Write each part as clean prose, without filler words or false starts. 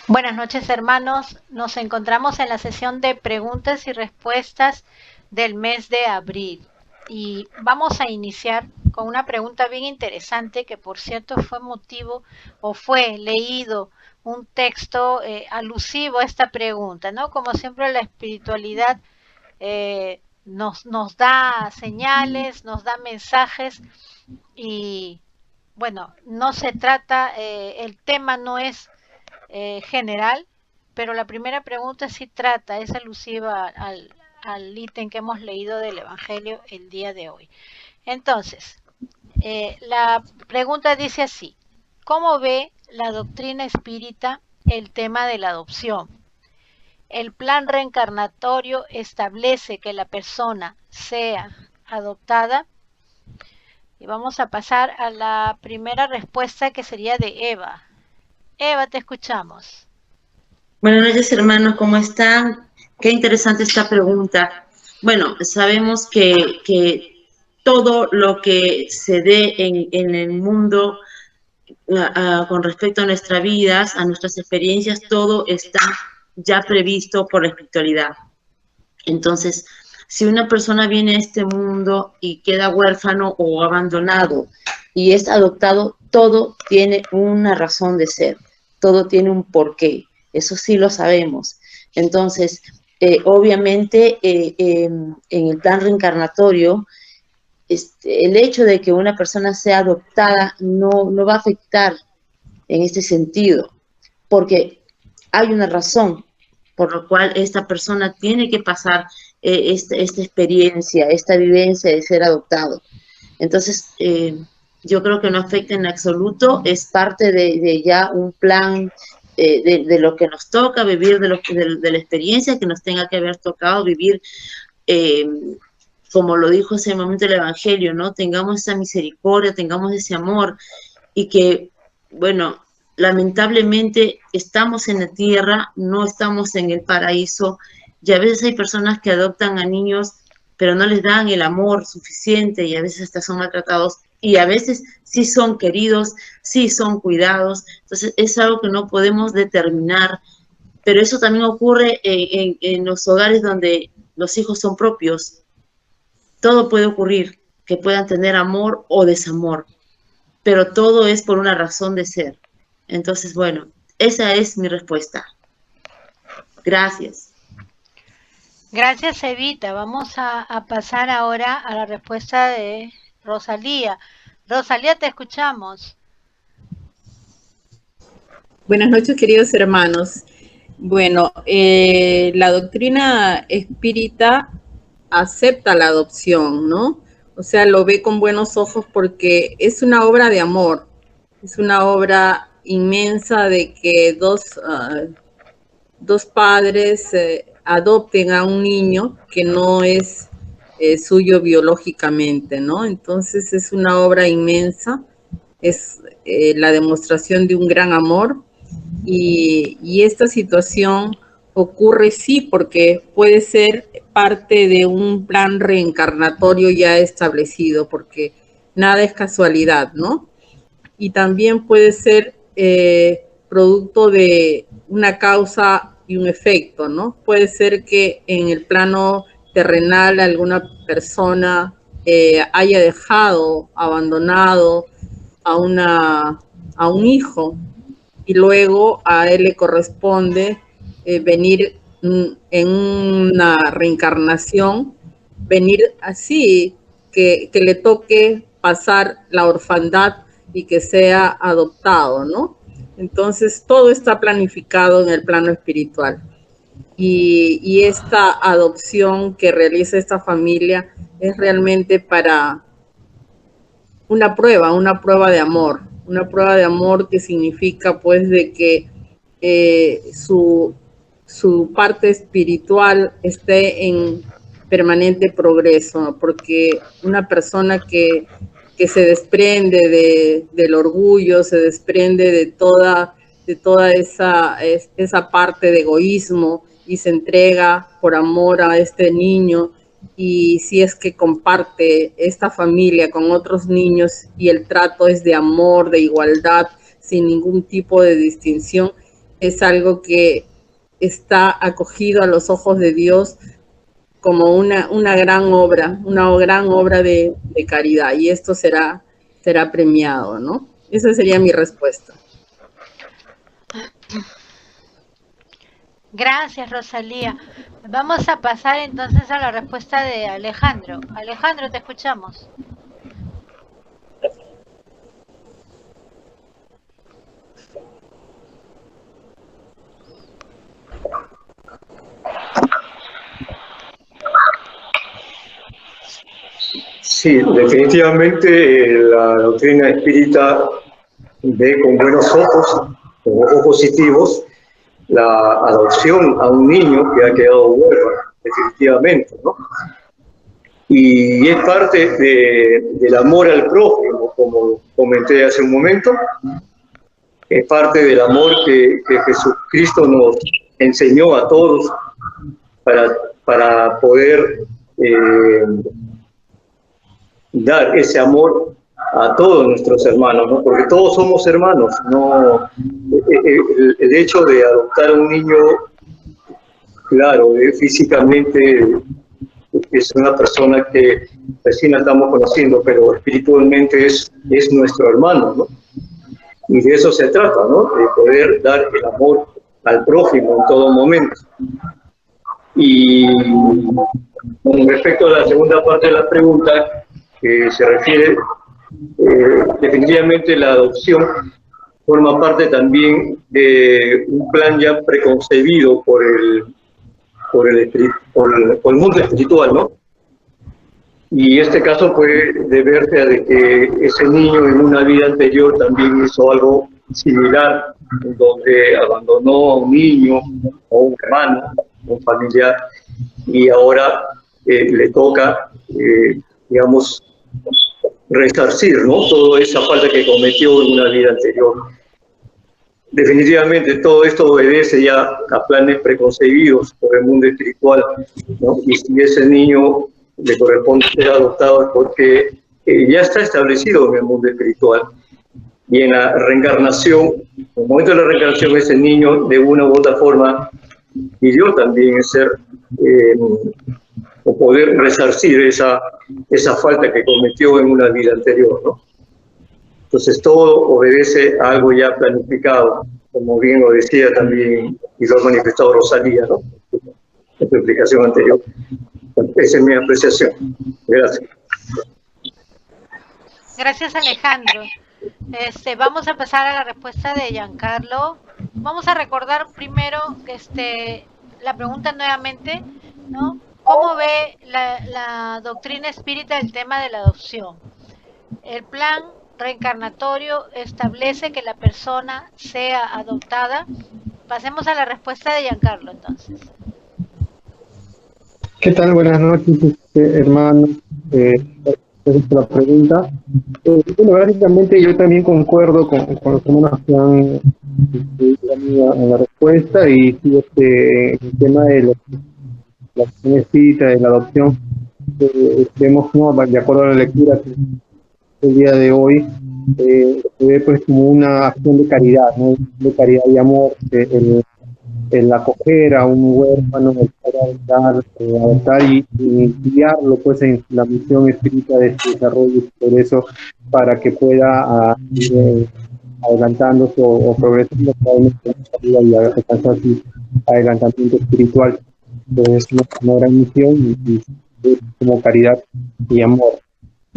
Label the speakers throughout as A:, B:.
A: Buenas noches, hermanos. Nos encontramos en la sesión de preguntas y respuestas del mes de abril. Y vamos a iniciar con una pregunta bien interesante que, por cierto, fue motivo o fue leído un texto alusivo a esta pregunta, ¿no? Como siempre, la espiritualidad nos da señales, nos da mensajes y, bueno, no se trata, el tema no es general, pero la primera pregunta sí trata, es alusiva al ítem que hemos leído del Evangelio el día de hoy. Entonces, la pregunta dice así: ¿cómo ve la doctrina espírita el tema de la adopción? El plan reencarnatorio establece que la persona sea adoptada. Y vamos a pasar a la primera respuesta, que sería de Eva. Eva, te escuchamos.
B: Buenas noches, hermanos, ¿cómo están? Qué interesante esta pregunta. Bueno, sabemos que todo lo que se dé en el mundo con respecto a nuestras vidas, a nuestras experiencias, todo está ya previsto por la espiritualidad. Entonces, si una persona viene a este mundo y queda huérfano o abandonado y es adoptado, todo tiene una razón de ser, todo tiene un porqué, eso sí lo sabemos. Entonces, obviamente, en el plan reencarnatorio, el hecho de que una persona sea adoptada no va a afectar en este sentido, porque hay una razón por la cual esta persona tiene que pasar esta experiencia, esta vivencia de ser adoptado. Entonces, yo creo que no afecta en absoluto, es parte de ya un plan de lo que nos toca vivir, de la experiencia que nos tenga que haber tocado vivir, eh, como lo dijo ese momento el Evangelio, ¿no? Tengamos esa misericordia, tengamos ese amor y que, bueno, lamentablemente estamos en la tierra, no estamos en el paraíso, y a veces hay personas que adoptan a niños, pero no les dan el amor suficiente y a veces hasta son maltratados y a veces sí son queridos, sí son cuidados. Entonces es algo que no podemos determinar, pero eso también ocurre en los hogares donde los hijos son propios. Todo puede ocurrir, que puedan tener amor o desamor, pero todo es por una razón de ser. Entonces, bueno, esa es mi respuesta. Gracias.
A: Gracias, Evita. Vamos a pasar ahora a la respuesta de Rosalía. Rosalía, te escuchamos.
C: Buenas noches, queridos hermanos. Bueno, la doctrina espírita acepta la adopción, ¿no? O sea, lo ve con buenos ojos porque es una obra de amor, es una obra inmensa de que dos padres adopten a un niño que no es suyo biológicamente, ¿no? Entonces es una obra inmensa, es la demostración de un gran amor y esta situación ocurre sí porque puede ser parte de un plan reencarnatorio ya establecido, porque nada es casualidad, ¿no? Y también puede ser producto de una causa y un efecto, ¿no? Puede ser que en el plano terrenal alguna persona haya dejado, abandonado a un hijo y luego a él le corresponde venir en una reencarnación, venir así, que le toque pasar la orfandad y que sea adoptado, ¿no? Entonces todo está planificado en el plano espiritual. Y esta adopción que realiza esta familia es realmente para una prueba de amor que significa pues de que su parte espiritual esté en permanente progreso, porque una persona que se desprende del orgullo, se desprende de toda esa parte de egoísmo y se entrega por amor a este niño, y si es que comparte esta familia con otros niños y el trato es de amor, de igualdad, sin ningún tipo de distinción, es algo que está acogido a los ojos de Dios como una gran obra de caridad, y esto será premiado, ¿no? Esa sería mi respuesta.
A: Gracias, Rosalía. Vamos a pasar entonces a la respuesta de Alejandro. Alejandro, te escuchamos.
D: Sí, definitivamente la doctrina espírita ve con buenos ojos, con ojos positivos, la adopción a un niño que ha quedado huérfano, definitivamente, ¿no? Y es parte del amor al prójimo, como comenté hace un momento, es parte del amor que Jesucristo nos enseñó a todos para poder dar ese amor a todos nuestros hermanos, ¿no? Porque todos somos hermanos, ¿no? El hecho de adoptar a un niño, claro, físicamente es una persona que recién la estamos conociendo, pero espiritualmente es nuestro hermano, ¿no? Y de eso se trata, ¿no? De poder dar el amor al prójimo en todo momento. Y con respecto a la segunda parte de la pregunta, que se refiere, definitivamente la adopción forma parte también de un plan ya preconcebido por el mundo espiritual, ¿no? Y este caso puede deberse a de que ese niño en una vida anterior también hizo algo similar, donde abandonó a un niño, o un hermano, un familiar, y ahora le toca, digamos, resarcir, ¿no? Toda esa falta que cometió en una vida anterior. Definitivamente todo esto obedece ya a planes preconcebidos por el mundo espiritual, ¿no? Y si ese niño le corresponde ser adoptado es porque ya está establecido en el mundo espiritual. Y en la reencarnación, en el momento de la reencarnación, ese niño de una u otra forma pidió también ser o poder resarcir esa falta que cometió en una vida anterior, ¿no? Entonces todo obedece a algo ya planificado, como bien lo decía también y lo ha manifestado Rosalía, ¿no? En su explicación anterior. Esa es mi apreciación. Gracias.
A: Gracias, Alejandro. Vamos a pasar a la respuesta de Giancarlo. Vamos a recordar primero la pregunta nuevamente, ¿no? ¿Cómo ve la doctrina espírita el tema de la adopción? El plan reencarnatorio establece que la persona sea adoptada. Pasemos a la respuesta de Giancarlo, entonces.
E: ¿Qué tal? Buenas noches, hermano. Gracias por la pregunta. Bueno, básicamente yo también concuerdo con los hermanos que han en la respuesta, y sí, el tema de la acción espírita, de la adopción, vemos, ¿no?, de acuerdo a la lectura que el día de hoy, se ve pues como una acción de caridad, ¿no? De caridad y amor, el acoger a un huérfano, el poder adoptar y guiarlo pues en la misión espírita de su desarrollo y por eso, para que pueda ir adelantándose o progresando probablemente en su vida y alcanzar así adelantamiento espiritual. Entonces es una gran misión y como caridad y amor.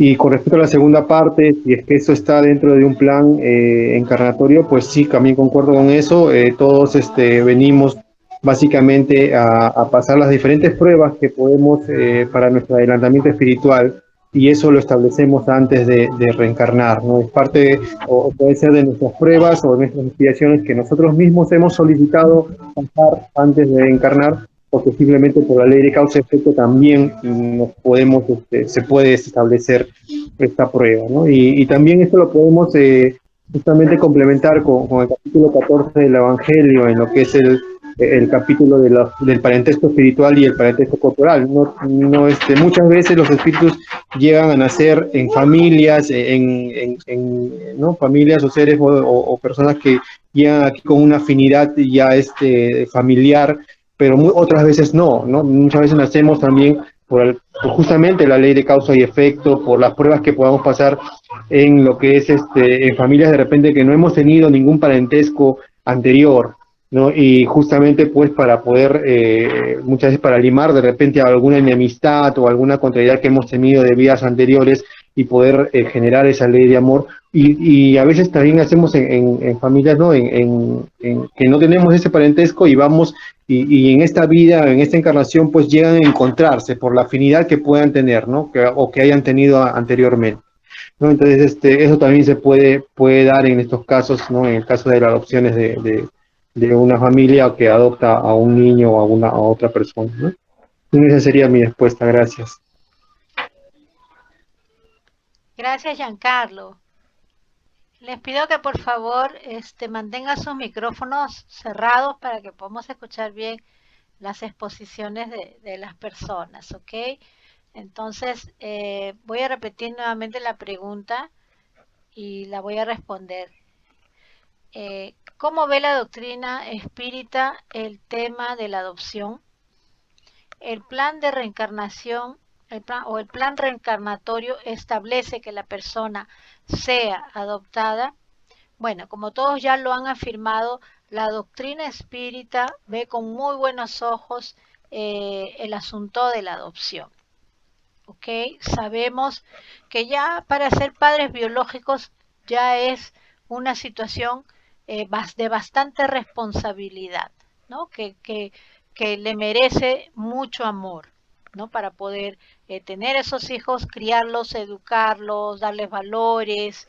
E: Y con respecto a la segunda parte, si es que eso está dentro de un plan encarnatorio, pues sí, también concuerdo con eso. Todos venimos básicamente a pasar las diferentes pruebas que podemos para nuestro adelantamiento espiritual, y eso lo establecemos antes de reencarnar, ¿no? Es parte, o puede ser de nuestras pruebas o de nuestras inspiraciones que nosotros mismos hemos solicitado pasar antes de encarnar, porque simplemente por la ley de causa y efecto también nos podemos, se puede establecer esta prueba, ¿no? Y también esto lo podemos justamente complementar con el capítulo 14 del Evangelio, en lo que es el capítulo del parentesco espiritual y el parentesco corporal. Muchas veces los espíritus llegan a nacer en familias, ¿no? Familias o seres o personas que llegan aquí con una afinidad ya familiar, pero otras veces no, ¿no? Muchas veces nacemos también por justamente la ley de causa y efecto, por las pruebas que podamos pasar en lo que es en familias de repente que no hemos tenido ningún parentesco anterior, ¿no? Y justamente pues para poder, muchas veces para limar de repente alguna enemistad o alguna contrariedad que hemos tenido de vidas anteriores y poder generar esa ley de amor. Y a veces también hacemos en familias, ¿no? En que no tenemos ese parentesco y vamos, y en esta vida, en esta encarnación, pues llegan a encontrarse por la afinidad que puedan tener, ¿no? O que hayan tenido anteriormente, ¿no? Entonces, eso también puede dar en estos casos, ¿no? En el caso de las adopciones de una familia que adopta a un niño o a otra persona, ¿no? Entonces, esa sería mi respuesta. Gracias.
A: Gracias, Giancarlo. Les pido que por favor mantengan sus micrófonos cerrados para que podamos escuchar bien las exposiciones de las personas, ¿ok? Entonces, voy a repetir nuevamente la pregunta y la voy a responder. ¿Cómo ve la doctrina espírita el tema de la adopción? El plan de reencarnación el plan reencarnatorio establece que la persona sea adoptada. Bueno, como todos ya lo han afirmado, la doctrina espírita ve con muy buenos ojos el asunto de la adopción. ¿Ok? Sabemos que ya para ser padres biológicos ya es una situación de bastante responsabilidad, ¿no? Que le merece mucho amor, ¿no? Para poder tener esos hijos, criarlos, educarlos, darles valores,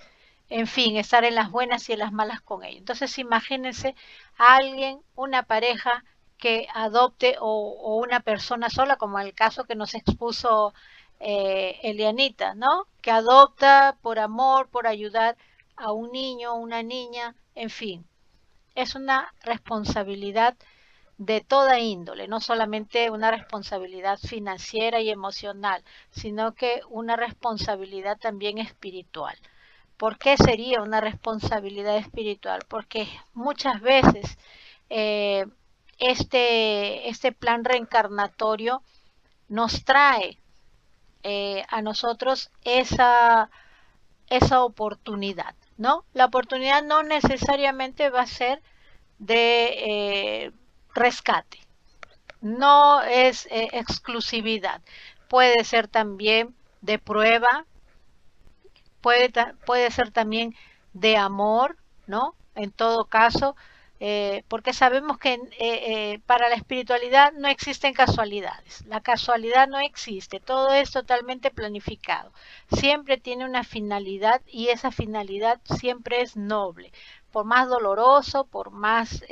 A: en fin, estar en las buenas y en las malas con ellos. Entonces, imagínense a alguien, una pareja que adopte o una persona sola, como el caso que nos expuso Elianita, ¿no? Que adopta por amor, por ayudar a un niño, una niña, en fin. Es una responsabilidad de toda índole, no solamente una responsabilidad financiera y emocional, sino que una responsabilidad también espiritual. ¿Por qué sería una responsabilidad espiritual? Porque muchas veces eh, este plan reencarnatorio nos trae a nosotros esa oportunidad, ¿no? La oportunidad no necesariamente va a ser de rescate, no es exclusividad, puede ser también de prueba, puede ser también de amor, ¿no? En todo caso, porque sabemos que para la espiritualidad no existen casualidades, la casualidad no existe, todo es totalmente planificado, siempre tiene una finalidad y esa finalidad siempre es noble, por más doloroso, por más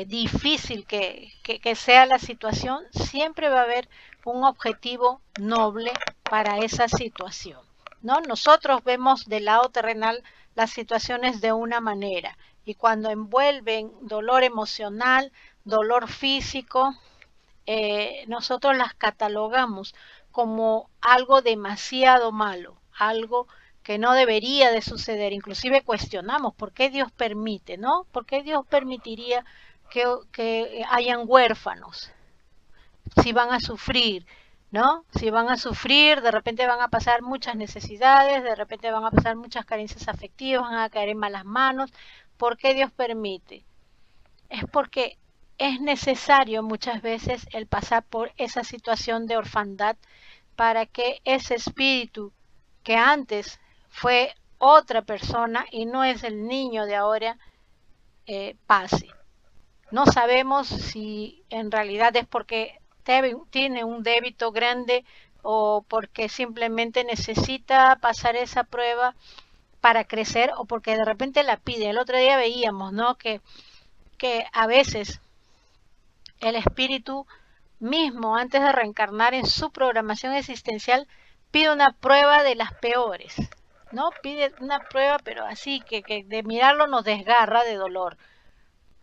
A: difícil que sea la situación, siempre va a haber un objetivo noble para esa situación, ¿no? Nosotros vemos del lado terrenal las situaciones de una manera y cuando envuelven dolor emocional, dolor físico, nosotros las catalogamos como algo demasiado malo, algo que no debería de suceder. Inclusive cuestionamos por qué Dios permite, ¿no? ¿Por qué Dios permitiría que hayan huérfanos? Si van a sufrir, ¿no? Si van a sufrir, de repente van a pasar muchas necesidades, de repente van a pasar muchas carencias afectivas, van a caer en malas manos. ¿Por qué Dios permite? Es porque es necesario muchas veces el pasar por esa situación de orfandad para que ese espíritu que antes fue otra persona y no es el niño de ahora pase. No sabemos si en realidad es porque tiene un débito grande o porque simplemente necesita pasar esa prueba para crecer o porque de repente la pide. El otro día veíamos, ¿no? Que a veces el espíritu mismo, antes de reencarnar en su programación existencial, pide una prueba de las peores, ¿no? Pide una prueba, pero así, que de mirarlo nos desgarra de dolor.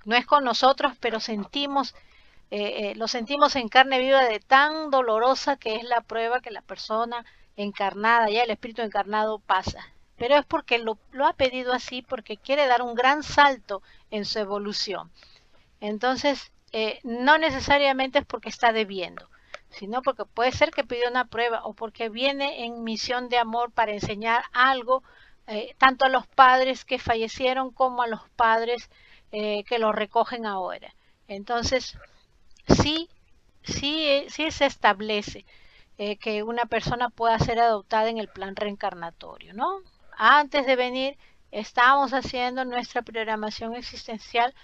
A: No es con nosotros, pero lo sentimos en carne viva de tan dolorosa que es la prueba que la persona encarnada, ya el espíritu encarnado pasa. pero es porque lo ha pedido así, porque quiere dar un gran salto en su evolución. Entonces, no necesariamente es porque está debiendo, sino porque puede ser que pidió una prueba o porque viene en misión de amor para enseñar algo, tanto a los padres que fallecieron como a los padres que lo recogen ahora. Entonces, sí, sí se establece que una persona pueda ser adoptada en el plan reencarnatorio, ¿no? Antes de venir, estamos haciendo nuestra programación existencial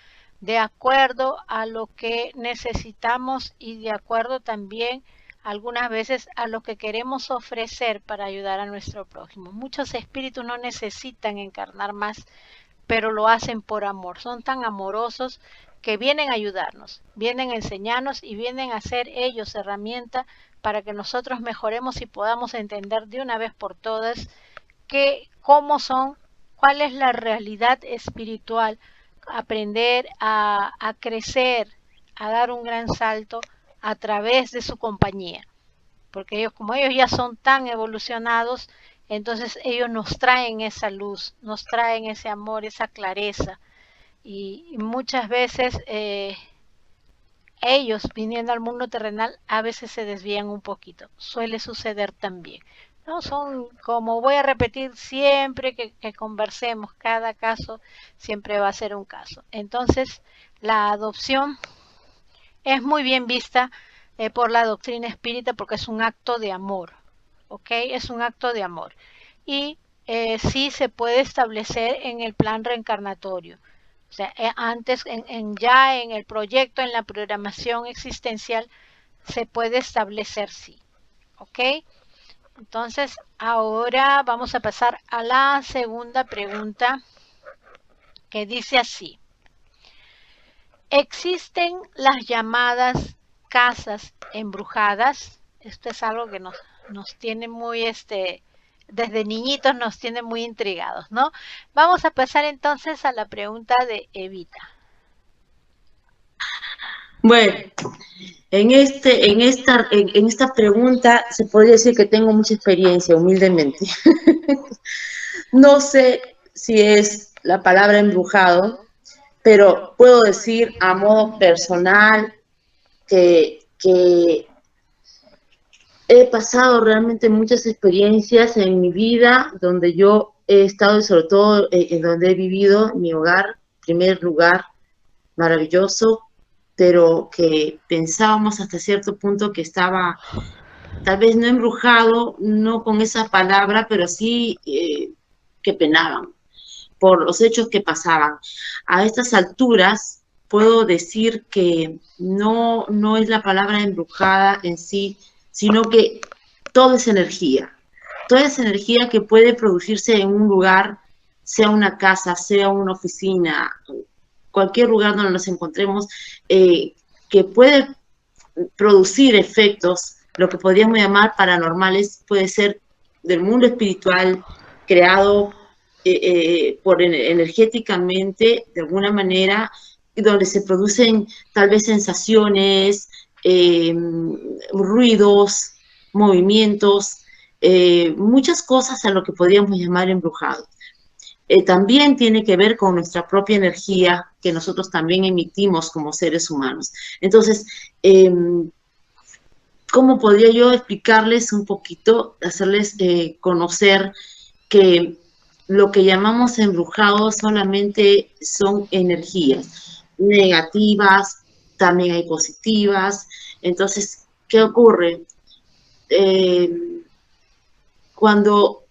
A: de acuerdo a lo que necesitamos y de acuerdo también algunas veces a lo que queremos ofrecer para ayudar a nuestro prójimo. Muchos espíritus no necesitan encarnar más, pero lo hacen por amor. Son tan amorosos que vienen a ayudarnos, vienen a enseñarnos y vienen a ser ellos herramienta para que nosotros mejoremos y podamos entender de una vez por todas cómo son, cuál es la realidad espiritual, aprender a crecer, a dar un gran salto a través de su compañía. Porque ellos, como ellos ya son tan evolucionados, entonces ellos nos traen esa luz, nos traen ese amor, esa clareza. Y muchas veces ellos, viniendo al mundo terrenal, a veces se desvían un poquito. Suele suceder también. ¿No? Son, como voy a repetir siempre que conversemos, cada caso siempre va a ser un caso. Entonces, la adopción es muy bien vista por la doctrina espírita porque es un acto de amor, ¿ok? Es un acto de amor. Y sí se puede establecer en el plan reencarnatorio. O sea, antes, ya en el proyecto, en la programación existencial, se puede establecer sí, ¿ok? Entonces, ahora vamos a pasar a la segunda pregunta que dice así. ¿Existen las llamadas casas embrujadas? Esto es algo que nos tiene muy, desde niñitos nos tiene muy intrigados, ¿no? Vamos a pasar entonces a la pregunta de Evita.
B: Bueno, en esta pregunta se podría decir que tengo mucha experiencia, humildemente. No sé si es la palabra embrujado, pero puedo decir a modo personal que he pasado realmente muchas experiencias en mi vida donde yo he estado y sobre todo en donde he vivido, mi hogar, primer lugar maravilloso, pero que pensábamos hasta cierto punto que estaba tal vez no embrujado, no con esa palabra, pero sí que penaban por los hechos que pasaban. A estas alturas puedo decir que no es la palabra embrujada en sí, sino que toda esa energía que puede producirse en un lugar, sea una casa, sea una oficina, cualquier lugar donde nos encontremos, que puede producir efectos, lo que podríamos llamar paranormales, puede ser del mundo espiritual, creado energéticamente, de alguna manera, donde se producen tal vez sensaciones, ruidos, movimientos, muchas cosas a lo que podríamos llamar embrujados. También tiene que ver con nuestra propia energía que nosotros también emitimos como seres humanos. Entonces, ¿cómo podría yo explicarles un poquito, hacerles conocer que lo que llamamos embrujados solamente son energías negativas, también hay positivas? Entonces, ¿qué ocurre? Cuando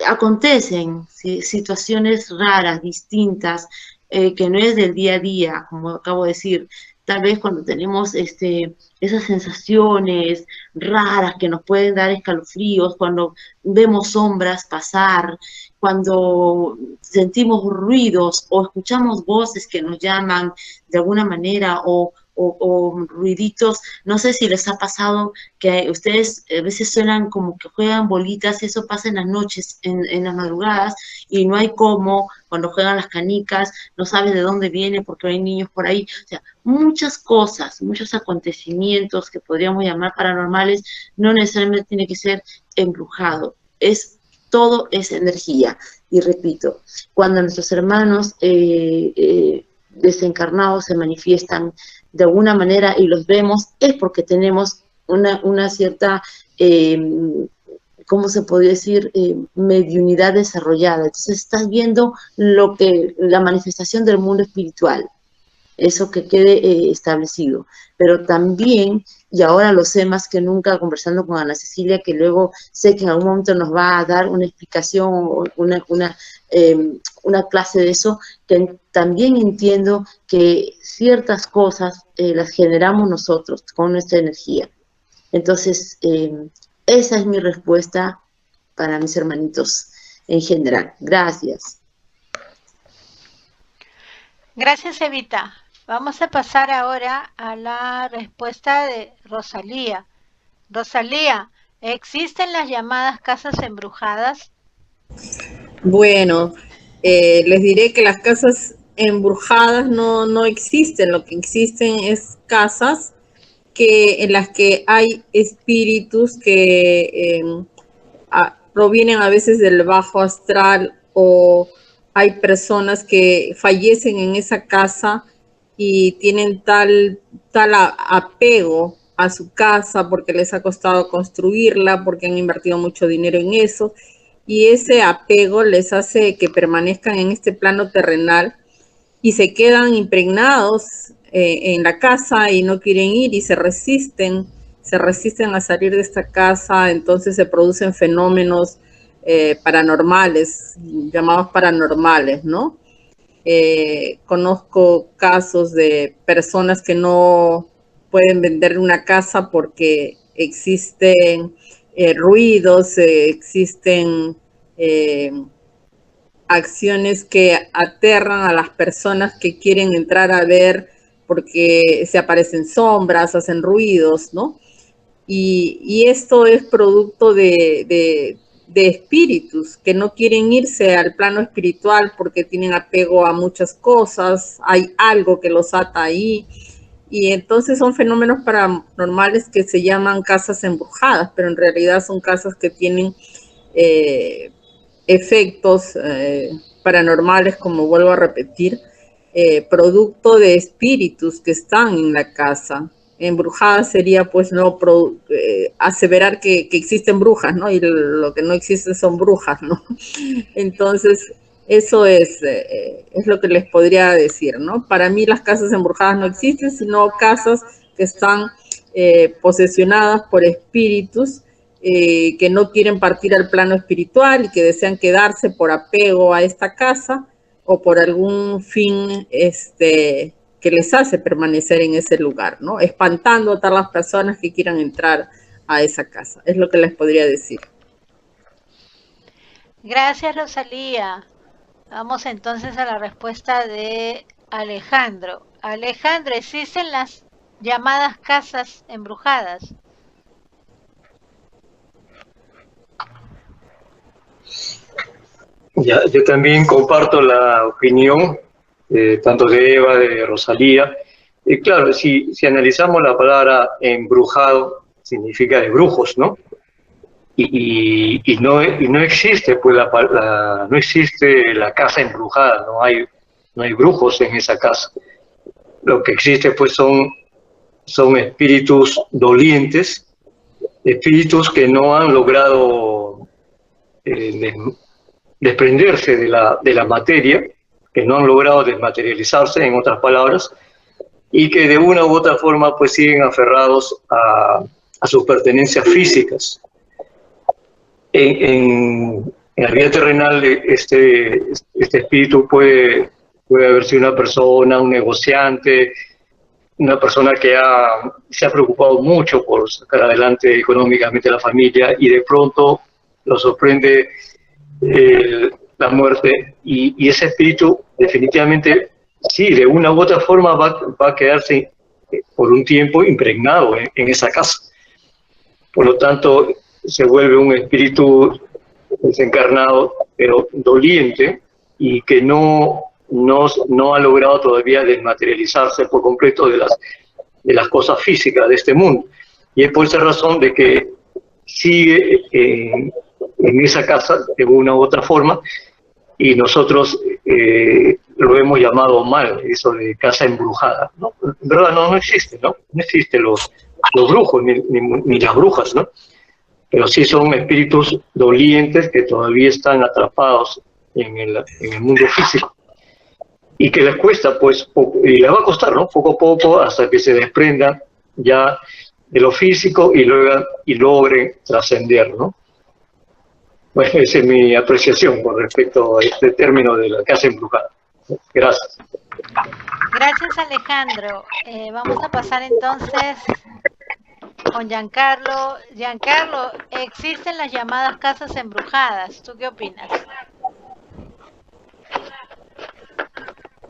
B: acontecen situaciones raras, distintas, que no es del día a día, como acabo de decir, tal vez cuando tenemos esas sensaciones raras que nos pueden dar escalofríos, cuando vemos sombras pasar, cuando sentimos ruidos o escuchamos voces que nos llaman de alguna manera o ruiditos, no sé si les ha pasado que ustedes a veces suenan como que juegan bolitas, y eso pasa en las noches, en las madrugadas, y no hay cómo, cuando juegan las canicas, no sabes de dónde viene porque hay niños por ahí. O sea, muchas cosas, muchos acontecimientos que podríamos llamar paranormales, no necesariamente tiene que ser embrujado. Es todo es energía. Y repito, cuando nuestros hermanos desencarnados se manifiestan de alguna manera y los vemos, es porque tenemos una cierta, ¿cómo se podría decir? Mediunidad desarrollada. Entonces estás viendo la manifestación del mundo espiritual. Eso que quede establecido. Pero también, y ahora lo sé más que nunca conversando con Ana Cecilia, que luego sé que en algún momento nos va a dar una explicación o una clase de eso, que también entiendo que ciertas cosas las generamos nosotros con nuestra energía. Entonces, esa es mi respuesta para mis hermanitos en general. Gracias.
A: Gracias, Evita. Vamos a pasar ahora a la respuesta de Rosalía. Rosalía, ¿existen las llamadas casas embrujadas?
C: Bueno, les diré que las casas embrujadas no existen. Lo que existen es casas en las que hay espíritus que provienen a veces del bajo astral, o hay personas que fallecen en esa casa y tienen tal apego a su casa porque les ha costado construirla, porque han invertido mucho dinero en eso, y ese apego les hace que permanezcan en este plano terrenal y se quedan impregnados en la casa y no quieren ir y se resisten a salir de esta casa. Entonces se producen fenómenos paranormales, llamados paranormales, ¿no? Conozco casos de personas que no pueden vender una casa porque existen ruidos, existen acciones que aterran a las personas que quieren entrar a ver, porque se aparecen sombras, hacen ruidos, ¿no? Y esto es producto de espíritus que no quieren irse al plano espiritual porque tienen apego a muchas cosas, hay algo que los ata ahí, y entonces son fenómenos paranormales que se llaman casas embrujadas, pero en realidad son casas que tienen efectos paranormales, como vuelvo a repetir, producto de espíritus que están en la casa. Embrujada sería pues no aseverar que existen brujas, ¿no? Y lo que no existe son brujas, ¿no? Entonces, eso es lo que les podría decir, ¿no? Para mí las casas embrujadas no existen, sino casas que están posesionadas por espíritus que no quieren partir al plano espiritual y que desean quedarse por apego a esta casa o por algún fin que les hace permanecer en ese lugar, ¿no? Espantando a todas las personas que quieran entrar a esa casa. Es lo que les podría decir.
A: Gracias, Rosalía. Vamos entonces a la respuesta de Alejandro. Alejandro, ¿existen las llamadas casas embrujadas?
D: Ya, yo también comparto la opinión tanto de Eva, de Rosalía. Claro, si analizamos la palabra embrujado, significa de brujos, ¿no? Y no existe, pues, no existe la casa embrujada, no hay brujos en esa casa. Lo que existe, pues, son espíritus dolientes, espíritus que no han logrado desprenderse de la materia, que no han logrado desmaterializarse, en otras palabras, y que de una u otra forma pues siguen aferrados a sus pertenencias físicas. En la vida terrenal este espíritu puede haber sido una persona, un negociante, una persona que se ha preocupado mucho por sacar adelante económicamente a la familia, y de pronto lo sorprende la muerte, y ese espíritu definitivamente, sí, de una u otra forma va a quedarse por un tiempo impregnado en esa casa. Por lo tanto, se vuelve un espíritu desencarnado, pero doliente, y que no ha logrado todavía desmaterializarse por completo de las cosas físicas de este mundo. Y es por esa razón de que sigue en esa casa de una u otra forma, y nosotros lo hemos llamado mal, eso de casa embrujada, ¿no? En verdad no existe, ¿no? No existen los brujos ni las brujas, ¿no? Pero sí son espíritus dolientes que todavía están atrapados en el mundo físico y que les cuesta, pues, y les va a costar, ¿no? Poco a poco hasta que se desprendan ya de lo físico y logren trascender, ¿no? Bueno, esa es mi apreciación con respecto a este término de la casa embrujada. Gracias.
A: Gracias, Alejandro. Vamos a pasar entonces con Giancarlo. Giancarlo, existen las llamadas casas embrujadas. ¿Tú qué opinas?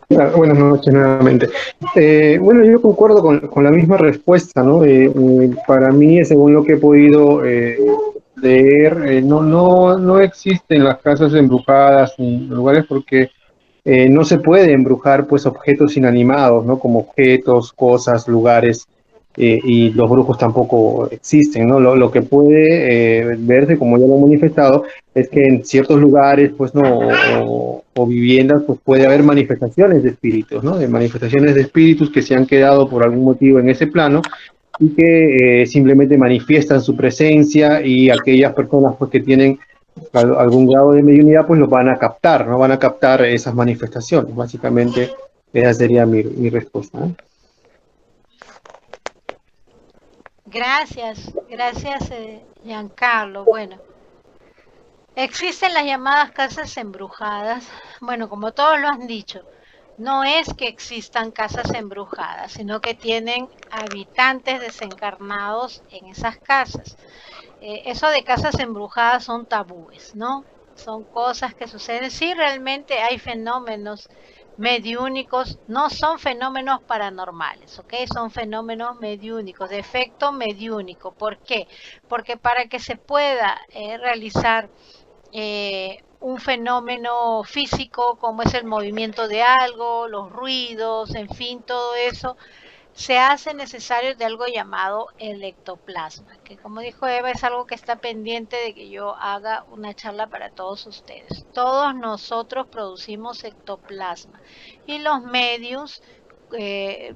E: Buenas noches nuevamente. Bueno, yo concuerdo con la misma respuesta, ¿no? Para mí, según lo que he podido leer, no existen las casas embrujadas en lugares porque no se puede embrujar pues objetos inanimados, ¿no? Como objetos, cosas, lugares, y los brujos tampoco existen, ¿no? Lo que puede verse, como ya lo he manifestado, es que en ciertos lugares, pues no, o viviendas, pues puede haber manifestaciones de espíritus, ¿no? De manifestaciones de espíritus que se han quedado por algún motivo en ese plano y que simplemente manifiestan su presencia, y aquellas personas pues que tienen algún grado de mediunidad pues lo van a captar, ¿no? Van a captar esas manifestaciones. Básicamente esa sería mi respuesta, ¿no?
A: Gracias, Giancarlo. Bueno, existen las llamadas casas embrujadas. Bueno, como todos lo han dicho, no es que existan casas embrujadas, sino que tienen habitantes desencarnados en esas casas. Eso de casas embrujadas son tabúes, ¿no? Son cosas que suceden. Sí, realmente hay fenómenos mediúnicos, no son fenómenos paranormales, ¿ok? Son fenómenos mediúnicos, de efecto mediúnico. ¿Por qué? Porque para que se pueda realizar un fenómeno físico como es el movimiento de algo, los ruidos, en fin, todo eso, se hace necesario de algo llamado el ectoplasma, que como dijo Eva es algo que está pendiente de que yo haga una charla para todos ustedes. Todos nosotros producimos ectoplasma y los medios, eh,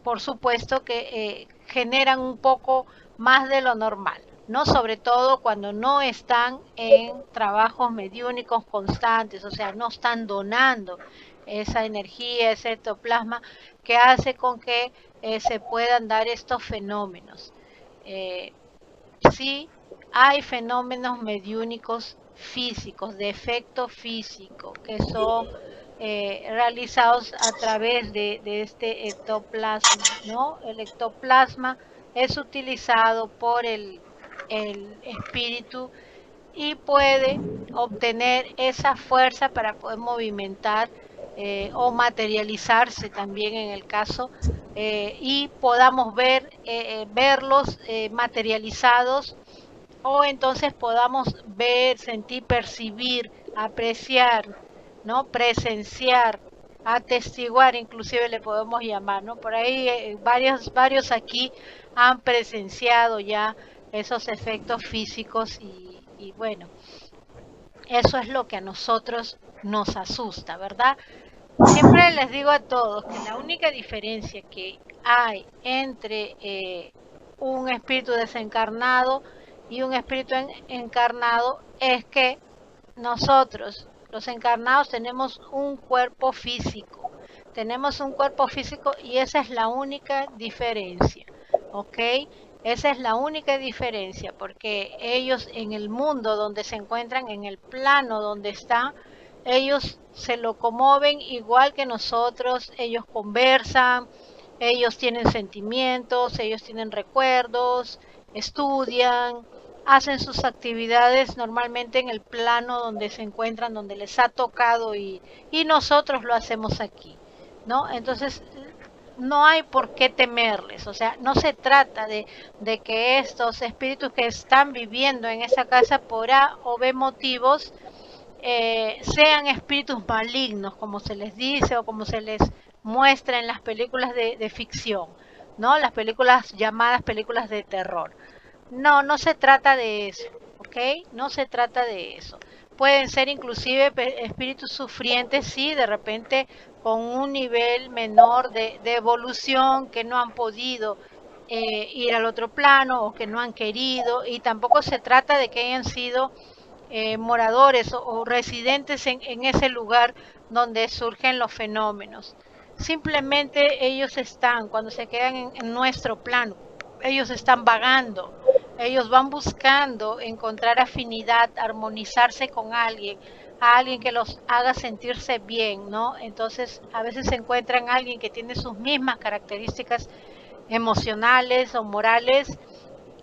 A: por supuesto que generan un poco más de lo normal, ¿no? Sobre todo cuando no están en trabajos mediúnicos constantes, o sea, no están donando esa energía, ese ectoplasma que hace con que se puedan dar estos fenómenos. Eh, sí, hay fenómenos mediúnicos físicos, de efecto físico, que son realizados a través de este ectoplasma, ¿no? El ectoplasma es utilizado por el espíritu y puede obtener esa fuerza para poder movimentar o materializarse también en el caso, y podamos verlos materializados, o entonces podamos ver, sentir, percibir, apreciar, ¿no? Presenciar, atestiguar, inclusive le podemos llamar, ¿no? Por ahí varios aquí han presenciado ya esos efectos físicos y bueno, eso es lo que a nosotros nos asusta, ¿verdad? Siempre les digo a todos que la única diferencia que hay entre un espíritu desencarnado y un espíritu encarnado es que nosotros, los encarnados, tenemos un cuerpo físico. Tenemos un cuerpo físico y esa es la única diferencia, ¿ok? Esa es la única diferencia, porque ellos en el mundo donde se encuentran, en el plano donde están, ellos se locomoven igual que nosotros, ellos conversan, ellos tienen sentimientos, ellos tienen recuerdos, estudian, hacen sus actividades normalmente en el plano donde se encuentran, donde les ha tocado y nosotros lo hacemos aquí, ¿no? Entonces, no hay por qué temerles, o sea, no se trata de que estos espíritus que están viviendo en esa casa por A o B motivos sean espíritus malignos, como se les dice o como se les muestra en las películas de ficción, ¿no? Las películas llamadas películas de terror. No se trata de eso, ¿ok? ¿ok? No se trata de eso. Pueden ser inclusive espíritus sufrientes, sí, de repente con un nivel menor de evolución, que no han podido ir al otro plano o que no han querido, y tampoco se trata de que hayan sido moradores o residentes en ese lugar donde surgen los fenómenos. Simplemente ellos están, cuando se quedan en nuestro plano, ellos están vagando, ellos van buscando encontrar afinidad, armonizarse con alguien, a alguien que los haga sentirse bien, ¿no? Entonces, a veces se encuentran a alguien que tiene sus mismas características emocionales o morales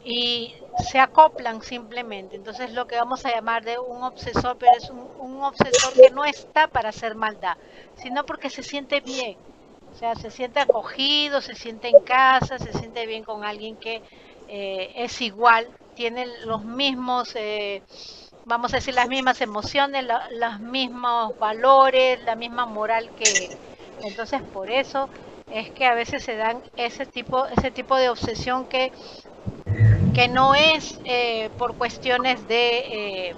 A: y se acoplan simplemente. Entonces, lo que vamos a llamar de un obsesor, pero es un obsesor que no está para hacer maldad, sino porque se siente bien. O sea, se siente acogido, se siente en casa, se siente bien con alguien que es igual, tiene los mismos, vamos a decir, las mismas emociones, los mismos valores, la misma moral que él. Entonces, por eso es que a veces se dan ese tipo de obsesión que no es por cuestiones de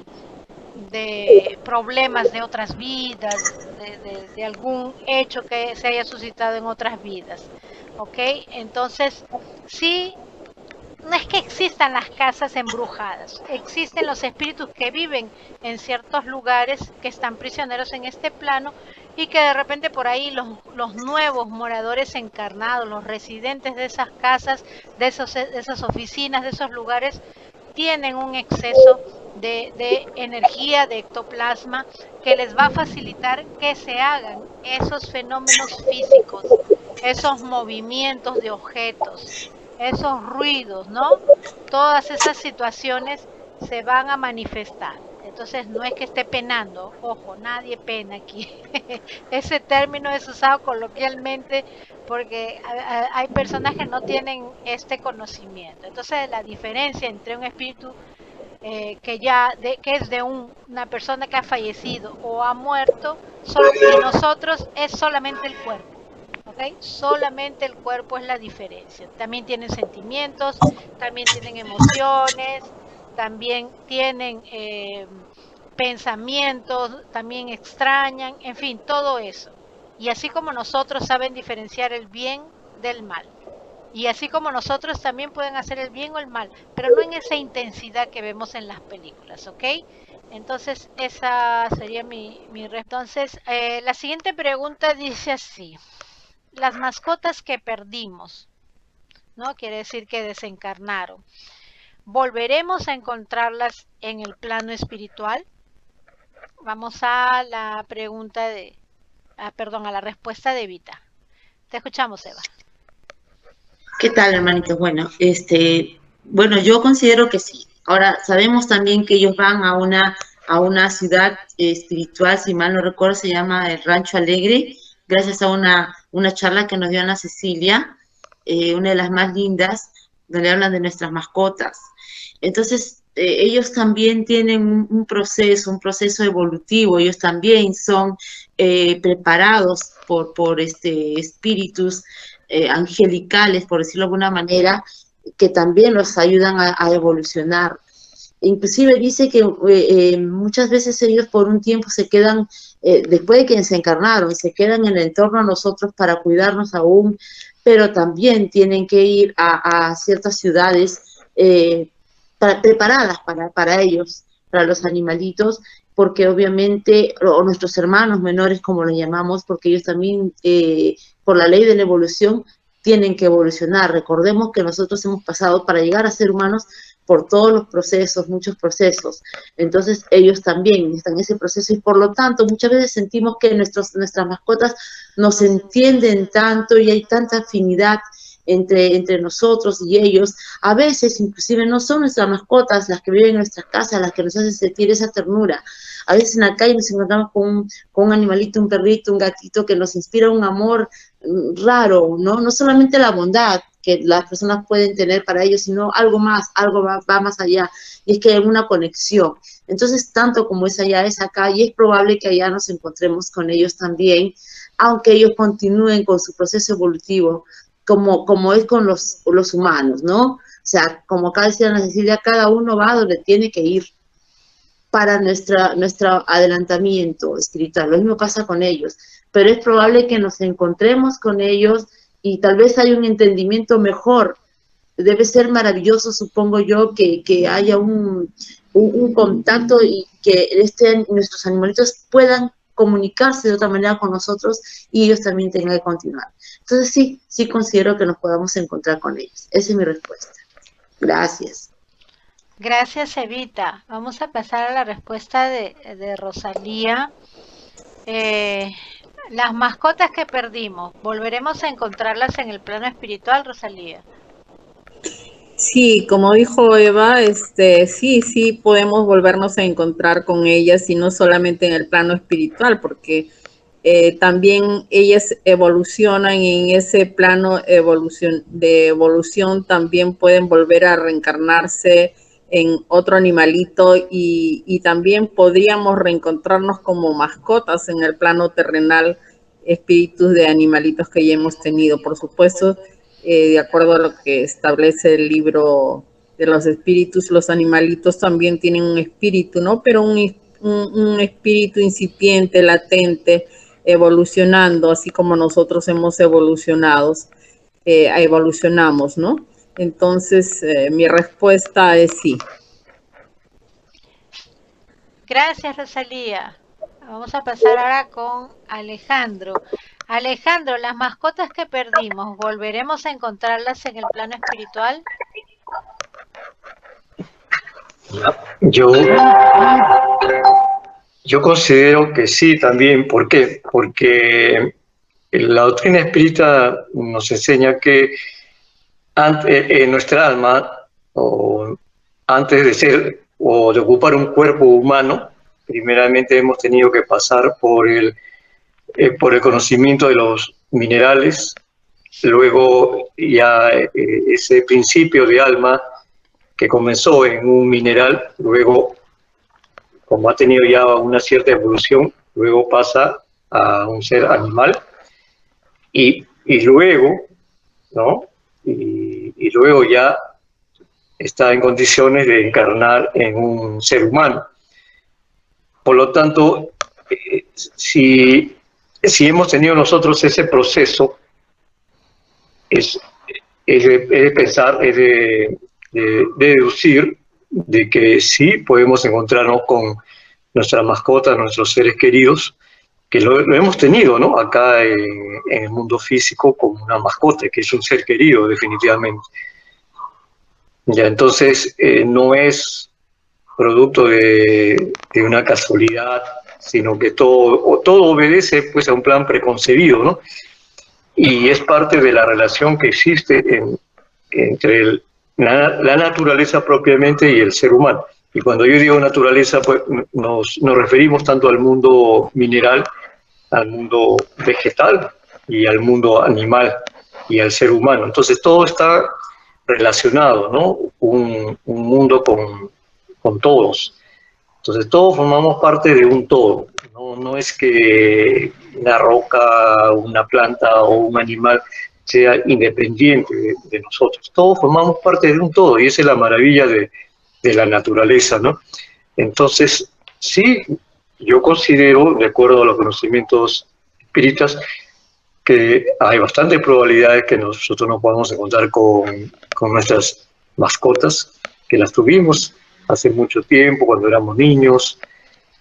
A: problemas de otras vidas, de algún hecho que se haya suscitado en otras vidas, ¿ok? Entonces, sí, no es que existan las casas embrujadas, existen los espíritus que viven en ciertos lugares, que están prisioneros en este plano, y que de repente por ahí los nuevos moradores encarnados, los residentes de esas casas, de esas oficinas, de esos lugares, tienen un exceso de energía, de ectoplasma, que les va a facilitar que se hagan esos fenómenos físicos, esos movimientos de objetos, esos ruidos, ¿no? Todas esas situaciones se van a manifestar. Entonces no es que esté penando, ojo, nadie pena aquí. Ese término es usado coloquialmente porque hay personas que no tienen este conocimiento. Entonces la diferencia entre un espíritu que es de una persona que ha fallecido o ha muerto y nosotros es solamente el cuerpo. ¿Okay? Solamente el cuerpo es la diferencia. También tienen sentimientos, también tienen emociones, también tienen pensamientos, también extrañan, en fin, todo eso. Y así como nosotros saben diferenciar el bien del mal. Y así como nosotros también pueden hacer el bien o el mal, pero no en esa intensidad que vemos en las películas, ¿ok? Entonces, esa sería mi respuesta. Entonces, la siguiente pregunta dice así. Las mascotas que perdimos, ¿no? Quiere decir que desencarnaron. ¿Volveremos a encontrarlas en el plano espiritual? Vamos a la pregunta a la respuesta de Evita. Te escuchamos, Eva.
B: ¿Qué tal, hermanito? Bueno, bueno, yo considero que sí. Ahora, sabemos también que ellos van a una ciudad espiritual, si mal no recuerdo, se llama el Rancho Alegre, gracias a una charla que nos dio Ana Cecilia, una de las más lindas, donde hablan de nuestras mascotas. Entonces, ellos también tienen un proceso evolutivo, ellos también son preparados por espíritus angelicales, por decirlo de alguna manera, que también los ayudan a evolucionar. Inclusive dice que muchas veces ellos por un tiempo se quedan, después de que se encarnaron, se quedan en el entorno a nosotros para cuidarnos aún, pero también tienen que ir a ciertas ciudades preparadas para ellos, para los animalitos, porque obviamente, o nuestros hermanos menores, como los llamamos, porque ellos también, por la ley de la evolución, tienen que evolucionar. Recordemos que nosotros hemos pasado para llegar a ser humanos por todos los procesos, muchos procesos. Entonces, ellos también están en ese proceso y por lo tanto, muchas veces sentimos que nuestras mascotas nos entienden tanto y hay tanta afinidad entre nosotros y ellos. A veces, inclusive, no son nuestras mascotas las que viven en nuestras casas, las que nos hacen sentir esa ternura. A veces en la calle nos encontramos con un animalito, un perrito, un gatito que nos inspira un amor raro, ¿no? No solamente la bondad que las personas pueden tener para ellos, sino algo más, va más allá, y es que hay una conexión. Entonces, tanto como es allá, es acá, y es probable que allá nos encontremos con ellos también, aunque ellos continúen con su proceso evolutivo, como es con los humanos, ¿no? O sea, como acá decía Ana Cecilia, cada uno va donde tiene que ir, para nuestro adelantamiento espiritual. Lo mismo pasa con ellos, pero es probable que nos encontremos con ellos y tal vez haya un entendimiento mejor. Debe ser maravilloso, supongo yo, que haya un contacto y que nuestros animalitos puedan comunicarse de otra manera con nosotros y ellos también tengan que continuar. Entonces sí considero que nos podamos encontrar con ellos. Esa es mi respuesta. Gracias.
A: Gracias, Evita. Vamos a pasar a la respuesta de Rosalía. Las mascotas que perdimos, ¿volveremos a encontrarlas en el plano espiritual, Rosalía?
C: Sí, como dijo Eva, sí podemos volvernos a encontrar con ellas y no solamente en el plano espiritual, porque también ellas evolucionan y en ese plano de evolución también pueden volver a reencarnarse en otro animalito y también podríamos reencontrarnos como mascotas en el plano terrenal, espíritus de animalitos que ya hemos tenido, por supuesto. De acuerdo a lo que establece el libro de los espíritus, los animalitos también tienen un espíritu, ¿no? Pero un espíritu incipiente, latente, evolucionando, así como nosotros hemos evolucionamos, ¿no? Entonces, mi respuesta es sí.
A: Gracias, Rosalía. Vamos a pasar ahora con Alejandro. Alejandro, las mascotas que perdimos, ¿volveremos a encontrarlas en el plano espiritual?
D: Yo considero que sí también. ¿Por qué? Porque la doctrina espírita nos enseña que nuestra alma, antes de ser o de ocupar un cuerpo humano, primeramente hemos tenido que pasar por el conocimiento de los minerales, luego ya ese principio de alma que comenzó en un mineral, luego, como ha tenido ya una cierta evolución, luego pasa a un ser animal y luego, ¿no? Y luego ya está en condiciones de encarnar en un ser humano. Por lo tanto, si hemos tenido nosotros ese proceso, es de pensar, es de deducir de que sí podemos encontrarnos con nuestras mascotas, nuestros seres queridos, que lo hemos tenido, ¿no? Acá en el mundo físico como una mascota, que es un ser querido definitivamente. Ya, entonces no es producto de una casualidad, sino que todo obedece pues a un plan preconcebido, ¿no? Y es parte de la relación que existe entre la naturaleza propiamente y el ser humano. Y cuando yo digo naturaleza, pues nos referimos tanto al mundo mineral, al mundo vegetal y al mundo animal y al ser humano. Entonces todo está relacionado, ¿no? Un mundo con todos. Entonces todos formamos parte de un todo. No es que una roca, una planta o un animal sea independiente de nosotros. Todos formamos parte de un todo y esa es la maravilla de la naturaleza, ¿no? Entonces, sí, yo considero, de acuerdo a los conocimientos espíritas, que hay bastantes probabilidades que nosotros nos podamos encontrar con nuestras mascotas, que las tuvimos hace mucho tiempo, cuando éramos niños,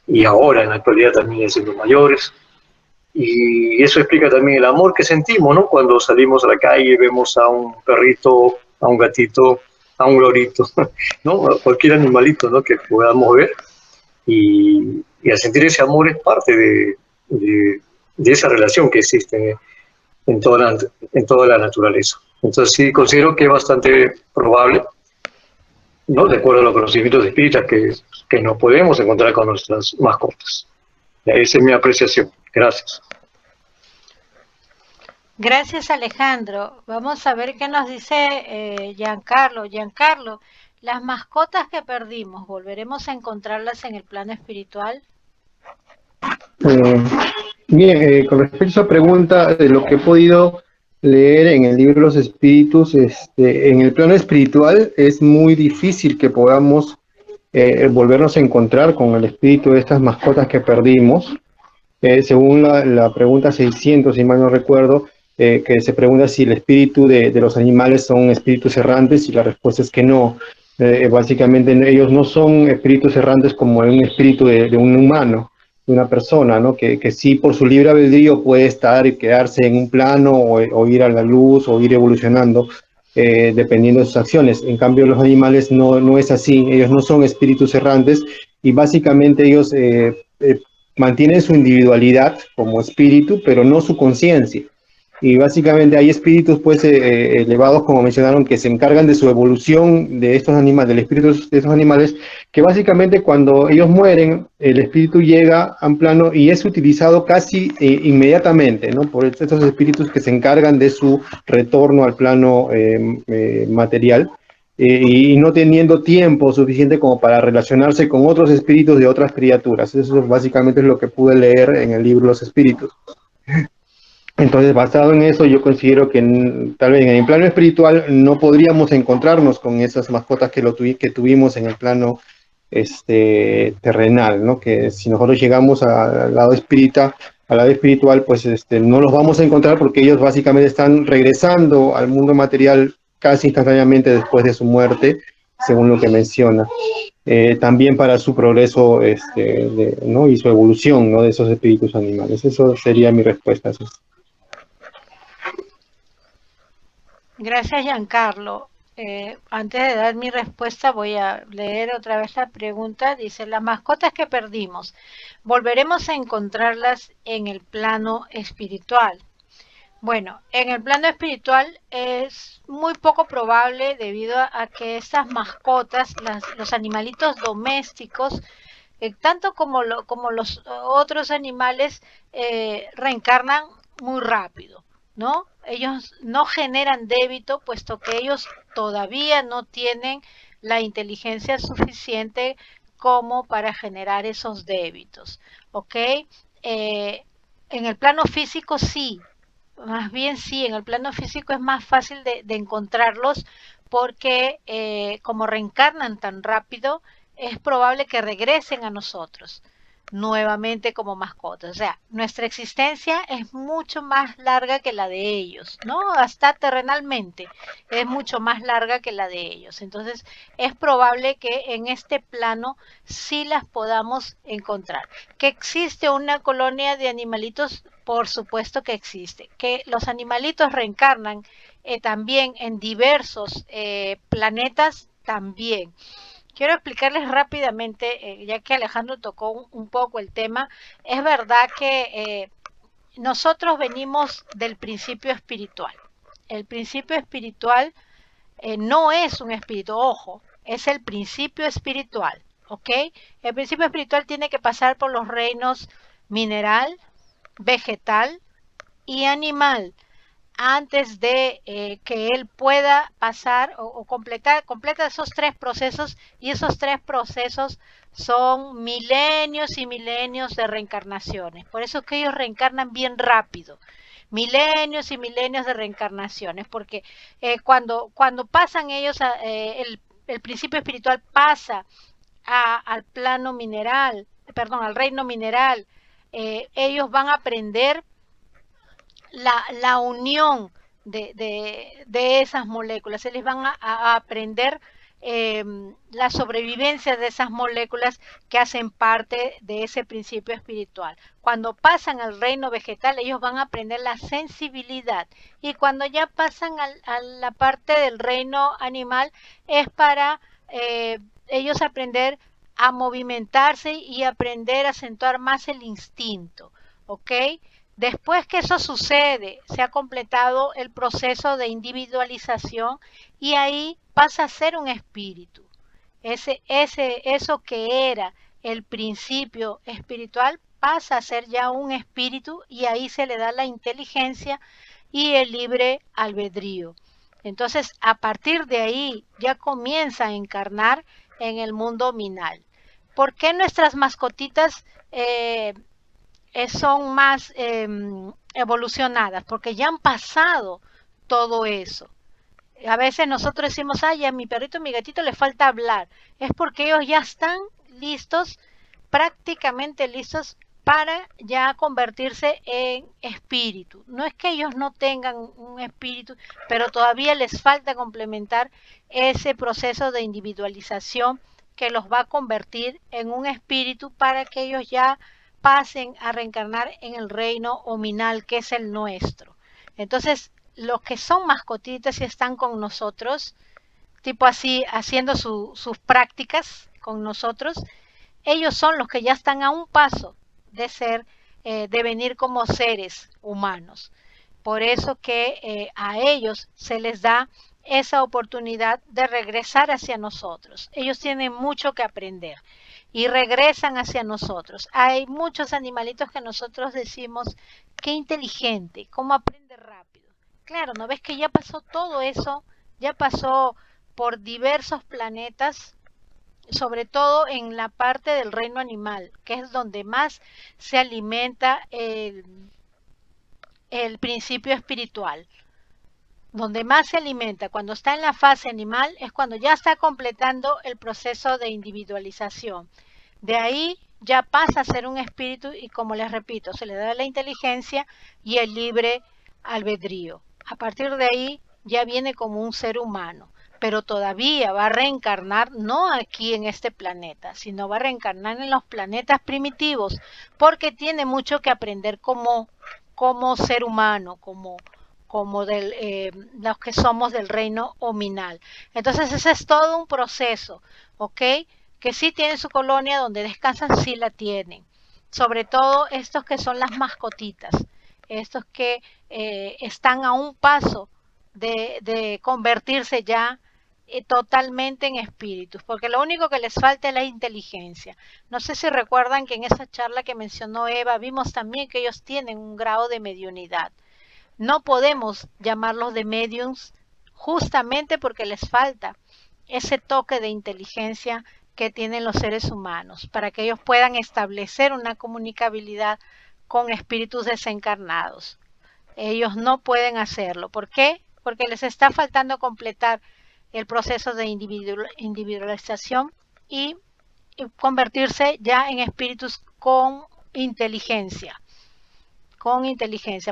D: y ahora en la actualidad también siendo mayores. Y eso explica también el amor que sentimos, ¿no? Cuando salimos a la calle y vemos a un perrito, a un gatito, a un lorito, ¿no? A cualquier animalito, ¿no? Que podamos ver. Y al sentir ese amor es parte de esa relación que existe en toda la naturaleza. Entonces sí, considero que es bastante probable, ¿no? De acuerdo a los conocimientos espíritas, que nos podemos encontrar con nuestras mascotas. Esa es mi apreciación. Gracias.
A: Gracias, Alejandro. Vamos a ver qué nos dice Giancarlo. Giancarlo, las mascotas que perdimos, ¿volveremos a encontrarlas en el plano espiritual?
E: Bien, con respecto a esa pregunta, de lo que he podido leer en el libro de los espíritus, en el plano espiritual es muy difícil que podamos volvernos a encontrar con el espíritu de estas mascotas que perdimos. Según la pregunta 600, si mal no recuerdo, que se pregunta si el espíritu de los animales son espíritus errantes, y la respuesta es que no. Básicamente ellos no son espíritus errantes como un espíritu de un humano, de una persona, ¿no? Que sí por su libre albedrío puede estar y quedarse en un plano o ir a la luz o ir evolucionando dependiendo de sus acciones. En cambio, los animales no es así, ellos no son espíritus errantes y básicamente ellos mantienen su individualidad como espíritu, pero no su conciencia. Y básicamente hay espíritus pues elevados, como mencionaron, que se encargan de su evolución de estos animales, del espíritu de estos animales, que básicamente cuando ellos mueren, el espíritu llega a un plano y es utilizado casi inmediatamente, ¿no? Por estos espíritus que se encargan de su retorno al plano material. Y no teniendo tiempo suficiente como para relacionarse con otros espíritus de otras criaturas. Eso básicamente es lo que pude leer en el libro Los Espíritus. Entonces, basado en eso, yo considero que tal vez en el plano espiritual no podríamos encontrarnos con esas mascotas que tuvimos en el plano terrenal, ¿no? Que si nosotros llegamos al lado espiritual, pues no los vamos a encontrar porque ellos básicamente están regresando al mundo material casi instantáneamente después de su muerte, según lo que menciona. También para su progreso ¿no? y su evolución, ¿no? de esos espíritus animales. Eso sería mi respuesta.
A: Gracias, Giancarlo. Antes de dar mi respuesta, voy a leer otra vez la pregunta. Dice, las mascotas que perdimos, ¿volveremos a encontrarlas en el plano espiritual? Bueno, en el plano espiritual es muy poco probable debido a que estas mascotas, los animalitos domésticos, tanto como los otros animales, reencarnan muy rápido, ¿no? Ellos no generan débito, puesto que ellos todavía no tienen la inteligencia suficiente como para generar esos débitos, ¿ok? En el plano físico sí, más bien sí, en el plano físico es más fácil de encontrarlos porque como reencarnan tan rápido, es probable que regresen a nosotros nuevamente como mascotas. O sea, nuestra existencia es mucho más larga que la de ellos, ¿no? Hasta terrenalmente es mucho más larga que la de ellos. Entonces, es probable que en este plano sí las podamos encontrar. ¿Que existe una colonia de animalitos? Por supuesto que existe. Que los animalitos reencarnan también en diversos planetas, también. Quiero explicarles rápidamente, ya que Alejandro tocó un poco el tema. Es verdad que nosotros venimos del principio espiritual. El principio espiritual no es un espíritu, ojo, es el principio espiritual, ¿ok? El principio espiritual tiene que pasar por los reinos mineral, vegetal y animal antes de que él pueda pasar o completa esos tres procesos, y esos tres procesos son milenios y milenios de reencarnaciones. Por eso es que ellos reencarnan bien rápido. Milenios y milenios de reencarnaciones, porque cuando pasan ellos, el principio espiritual pasa al plano mineral, perdón, al reino mineral, ellos van a aprender la unión de esas moléculas, se les van a aprender la sobrevivencia de esas moléculas que hacen parte de ese principio espiritual. Cuando pasan al reino vegetal, ellos van a aprender la sensibilidad, y cuando ya pasan a la parte del reino animal, es para ellos aprender a movimentarse y aprender a acentuar más el instinto, ¿ok? Después que eso sucede, se ha completado el proceso de individualización y ahí pasa a ser un espíritu. Eso que era el principio espiritual pasa a ser ya un espíritu, y ahí se le da la inteligencia y el libre albedrío. Entonces, a partir de ahí ya comienza a encarnar en el mundo minal. ¿Por qué nuestras mascotitas son más evolucionadas? Porque ya han pasado todo eso. A veces nosotros decimos, ay, a mi perrito, a mi gatito le falta hablar. Es porque ellos ya están listos, prácticamente listos para ya convertirse en espíritu. No es que ellos no tengan un espíritu, pero todavía les falta complementar ese proceso de individualización que los va a convertir en un espíritu para que ellos ya pasen a reencarnar en el reino ominal, que es el nuestro. Entonces, los que son mascotitas y están con nosotros, tipo así, haciendo sus prácticas con nosotros, ellos son los que ya están a un paso de ser, de venir como seres humanos. Por eso que a ellos se les da esa oportunidad de regresar hacia nosotros. Ellos tienen mucho que aprender y regresan hacia nosotros. Hay muchos animalitos que nosotros decimos, qué inteligente, cómo aprende rápido. Claro, ¿no ves que ya pasó todo eso? Ya pasó por diversos planetas, sobre todo en la parte del reino animal, que es donde más se alimenta el principio espiritual. Donde más se alimenta cuando está en la fase animal es cuando ya está completando el proceso de individualización. De ahí ya pasa a ser un espíritu y, como les repito, se le da la inteligencia y el libre albedrío. A partir de ahí ya viene como un ser humano, pero todavía va a reencarnar no aquí en este planeta, sino va a reencarnar en los planetas primitivos, porque tiene mucho que aprender como ser humano, como los que somos del reino ominal. Entonces ese es todo un proceso, ¿ok? Que sí tienen su colonia donde descansan, sí la tienen. Sobre todo estos que son las mascotitas, estos que están a un paso de convertirse ya totalmente en espíritus, porque lo único que les falta es la inteligencia. No sé si recuerdan que en esa charla que mencionó Eva, vimos también que ellos tienen un grado de mediunidad. No podemos llamarlos de mediums justamente porque les falta ese toque de inteligencia que tienen los seres humanos para que ellos puedan establecer una comunicabilidad con espíritus desencarnados. Ellos no pueden hacerlo. ¿Por qué? Porque les está faltando completar el proceso de individualización y convertirse ya en espíritus con inteligencia,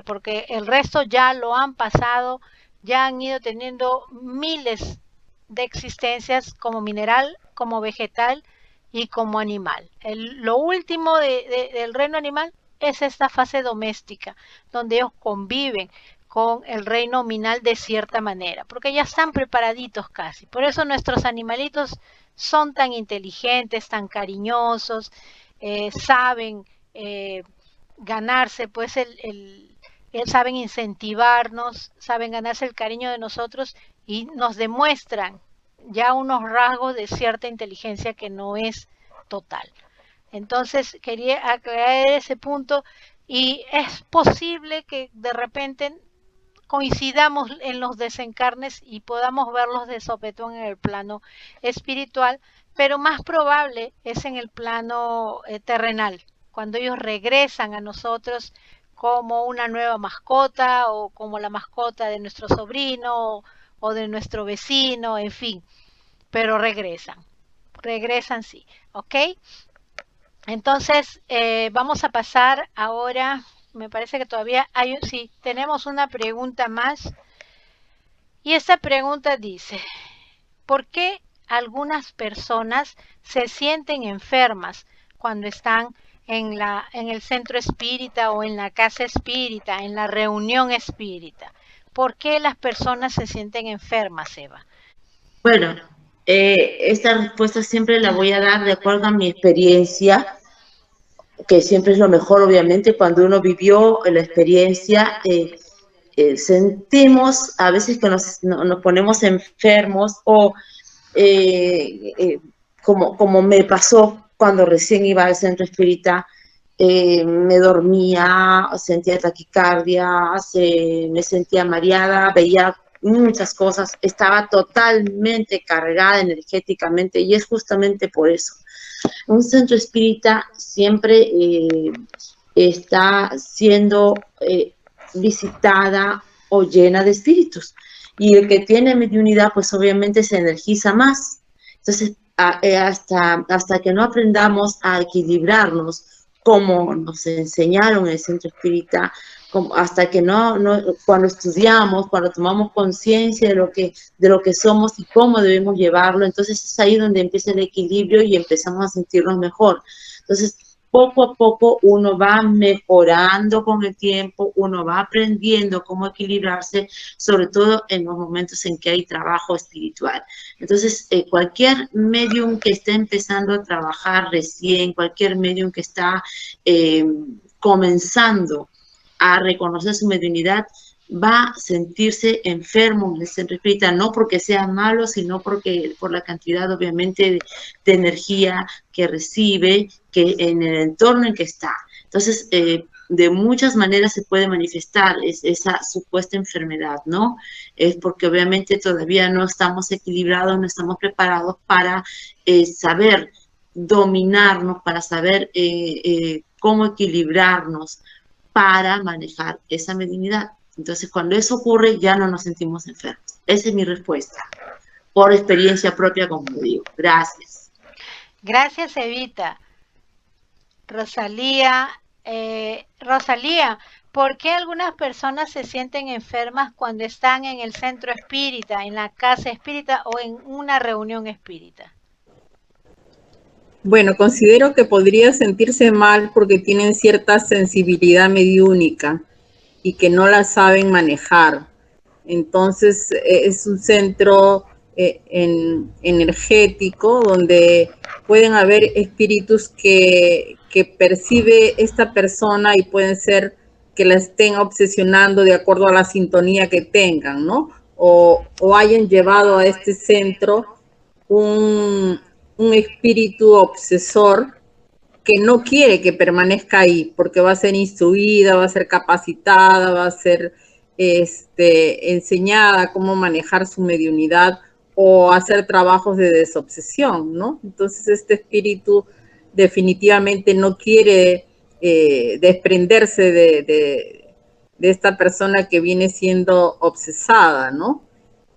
A: porque el resto ya lo han pasado, ya han ido teniendo miles de existencias como mineral, como vegetal y como animal. Lo último del reino animal es esta fase doméstica, donde ellos conviven con el reino nominal de cierta manera, porque ya están preparaditos casi. Por eso nuestros animalitos son tan inteligentes, tan cariñosos, saben ganarse, pues saben incentivarnos, saben ganarse el cariño de nosotros y nos demuestran ya unos rasgos de cierta inteligencia que no es total. Entonces quería aclarar ese punto y es posible que de repente coincidamos en los desencarnes y podamos verlos de sopetón en el plano espiritual, pero más probable es en el plano terrenal, cuando ellos regresan a nosotros como una nueva mascota o como la mascota de nuestro sobrino o de nuestro vecino, en fin, pero regresan sí, ¿ok? Entonces vamos a pasar ahora, me parece que todavía hay, sí, tenemos una pregunta más y esta pregunta dice, ¿por qué algunas personas se sienten enfermas cuando están en el centro espírita o en la casa espírita, en la reunión espírita? ¿Por qué las personas se sienten enfermas, Eva?
B: Bueno, esta respuesta siempre la voy a dar de acuerdo a mi experiencia, que siempre es lo mejor, obviamente, cuando uno vivió la experiencia. Sentimos a veces que nos ponemos enfermos o como me pasó cuando recién iba al centro espírita, me dormía, sentía taquicardia, me sentía mareada, veía muchas cosas, estaba totalmente cargada energéticamente y es justamente por eso. Un centro espírita siempre está siendo visitada o llena de espíritus. y el que tiene mediunidad, pues obviamente se energiza más. Entonces, hasta que no aprendamos a equilibrarnos, como nos enseñaron en el centro espírita, hasta que cuando estudiamos, cuando tomamos conciencia de lo que somos y cómo debemos llevarlo, entonces es ahí donde empieza el equilibrio y empezamos a sentirnos mejor. Entonces, poco a poco uno va mejorando con el tiempo, uno va aprendiendo cómo equilibrarse, sobre todo en los momentos en que hay trabajo espiritual. Entonces, cualquier medium que esté empezando a trabajar recién, cualquier medium que está comenzando a reconocer su mediunidad, va a sentirse enfermo en el centro espírita, no porque sea malo, sino por la cantidad, obviamente, de energía que recibe, que en el entorno en que está. Entonces, de muchas maneras se puede manifestar esa supuesta enfermedad, ¿no? Es porque obviamente todavía no estamos equilibrados, no estamos preparados para saber dominarnos, para saber cómo equilibrarnos para manejar esa mediunidad. Entonces, cuando eso ocurre, ya no nos sentimos enfermos. Esa es mi respuesta, por experiencia propia, como digo. Gracias.
A: Gracias, Evita. Rosalía, ¿por qué algunas personas se sienten enfermas cuando están en el centro espírita, en la casa espírita o en una reunión espírita?
C: Bueno, considero que podría sentirse mal porque tienen cierta sensibilidad mediúnica y que no la saben manejar. Entonces, es un centro energético donde pueden haber espíritus que percibe esta persona y pueden ser que la estén obsesionando de acuerdo a la sintonía que tengan, ¿no? O hayan llevado a este centro un espíritu obsesor que no quiere que permanezca ahí, porque va a ser instruida, va a ser capacitada, va a ser enseñada cómo manejar su mediunidad o hacer trabajos de desobsesión, ¿no? Entonces este espíritu definitivamente no quiere desprenderse de esta persona que viene siendo obsesada, ¿no?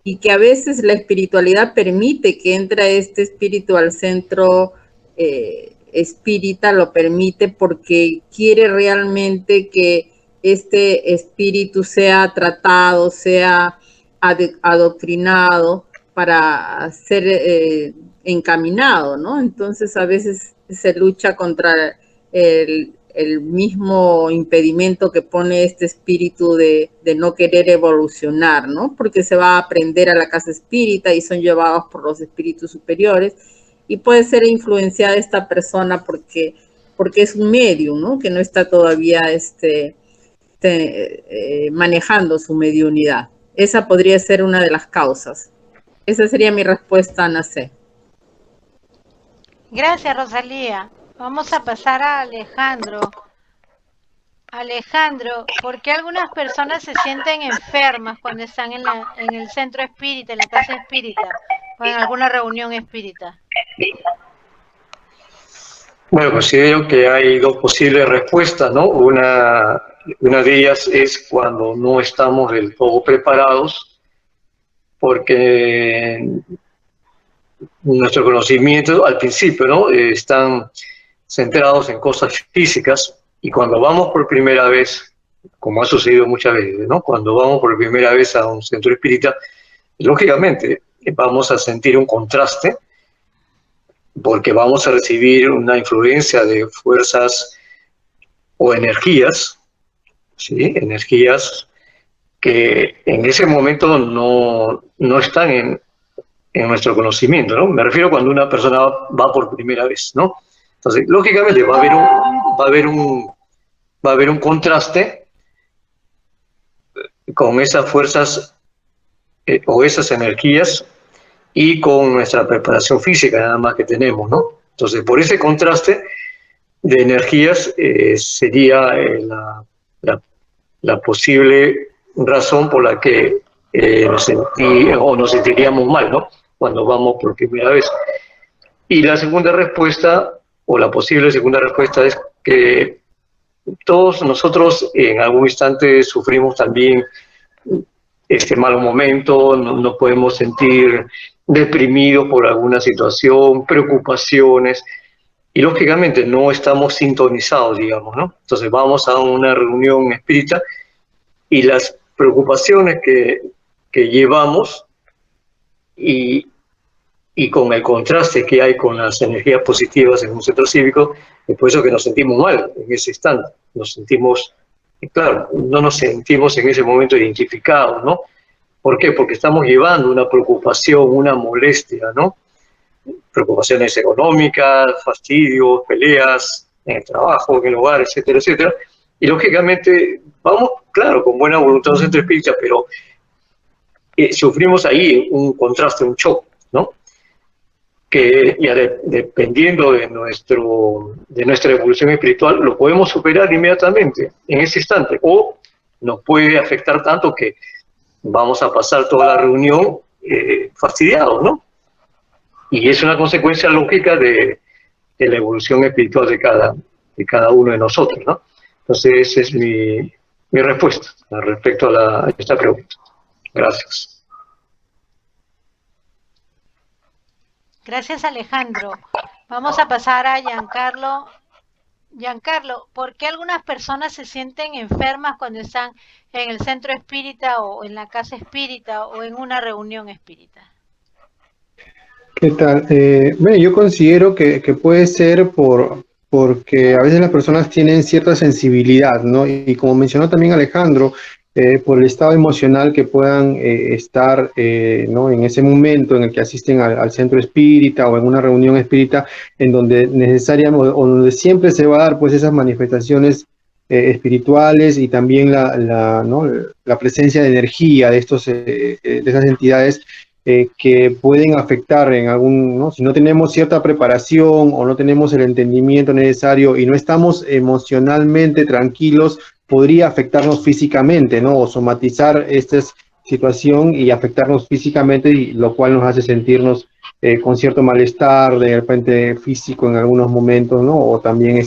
C: Y que a veces la espiritualidad permite que entre este espíritu al centro espírita, lo permite porque quiere realmente que este espíritu sea tratado, sea adoctrinado para ser encaminado, ¿no? Entonces a veces se lucha contra el mismo impedimento que pone este espíritu de no querer evolucionar, ¿no? Porque se va a aprender a la casa espírita y son llevados por los espíritus superiores y puede ser influenciada esta persona porque es un medium, ¿no? Que no está todavía manejando su mediunidad. Esa podría ser una de las causas. Esa sería mi respuesta, Ana C.
A: Gracias, Rosalía. Vamos a pasar a Alejandro. Alejandro, ¿por qué algunas personas se sienten enfermas cuando están en el centro espírita, en la casa espírita o en alguna reunión espírita?
D: Bueno, considero que hay dos posibles respuestas, ¿no? Una de ellas es cuando no estamos del todo preparados, porque nuestro conocimiento al principio, ¿no? Están centrados en cosas físicas, y cuando vamos por primera vez, como ha sucedido muchas veces, ¿no? Cuando vamos por primera vez a un centro espírita, lógicamente vamos a sentir un contraste, porque vamos a recibir una influencia de fuerzas o energías, ¿sí? Energías que en ese momento no están en nuestro conocimiento, ¿no? Me refiero cuando una persona va por primera vez, ¿no? Entonces, lógicamente va a haber un contraste con esas fuerzas o esas energías y con nuestra preparación física nada más que tenemos, ¿no? Entonces, por ese contraste de energías sería la posible razón por la que nos sentiríamos mal, ¿no? Cuando vamos por primera vez. Y la segunda respuesta, o la posible segunda respuesta, es que todos nosotros en algún instante sufrimos también este mal momento, nos podemos sentir deprimidos por alguna situación, preocupaciones, y lógicamente no estamos sintonizados, digamos, ¿no? Entonces vamos a una reunión espírita y las preocupaciones que llevamos y, y con el contraste que hay con las energías positivas en un centro cívico, es por eso que nos sentimos mal en ese instante, nos sentimos, claro, no nos sentimos en ese momento identificados, ¿no? ¿Por qué? Porque estamos llevando una preocupación, una molestia, ¿no? Preocupaciones económicas, fastidios, peleas en el trabajo, en el hogar, etcétera, etcétera. Y lógicamente vamos, claro, con buena voluntad a un centro espírita, pero sufrimos ahí un contraste, un shock, ¿no? Que ya dependiendo de nuestra evolución espiritual, lo podemos superar inmediatamente, en ese instante, o nos puede afectar tanto que vamos a pasar toda la reunión fastidiados, ¿no? Y es una consecuencia lógica de la evolución espiritual de cada uno de nosotros, ¿no? Entonces, esa es mi respuesta respecto a esta pregunta. Gracias.
A: Gracias, Alejandro. Vamos a pasar a Giancarlo. Giancarlo, ¿por qué algunas personas se sienten enfermas cuando están en el centro espírita o en la casa espírita o en una reunión espírita?
E: ¿Qué tal? Bueno, yo considero que puede ser porque a veces las personas tienen cierta sensibilidad, ¿no? Y como mencionó también Alejandro, por el estado emocional que puedan estar, ¿no? En ese momento en el que asisten al centro espírita o en una reunión espírita, en donde necesariamente o donde siempre se va a dar pues esas manifestaciones espirituales y también ¿no? la presencia de energía de de esas entidades que pueden afectar en algún, ¿no? Si no tenemos cierta preparación o no tenemos el entendimiento necesario y no estamos emocionalmente tranquilos, podría afectarnos físicamente, ¿no? O somatizar esta situación y afectarnos físicamente, y lo cual nos hace sentirnos con cierto malestar, de repente físico en algunos momentos, ¿no? O también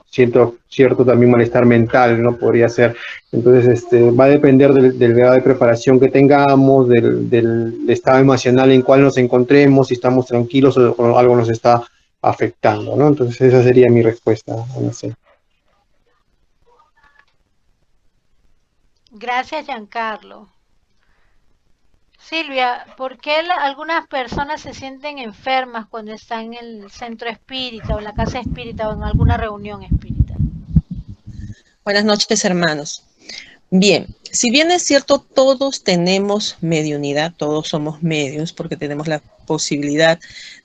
E: siento cierto también malestar mental, ¿no? Podría ser. Entonces, va a depender del grado de preparación que tengamos, del estado emocional en cual nos encontremos, si estamos tranquilos o algo nos está afectando, ¿no? Entonces, esa sería mi respuesta. No sé.
A: Gracias, Giancarlo. Silvia, ¿por qué algunas personas se sienten enfermas cuando están en el centro espírita o en la casa espírita o en alguna reunión espírita?
F: Buenas noches, hermanos. Bien, si bien es cierto, todos tenemos mediunidad, todos somos medios porque tenemos la posibilidad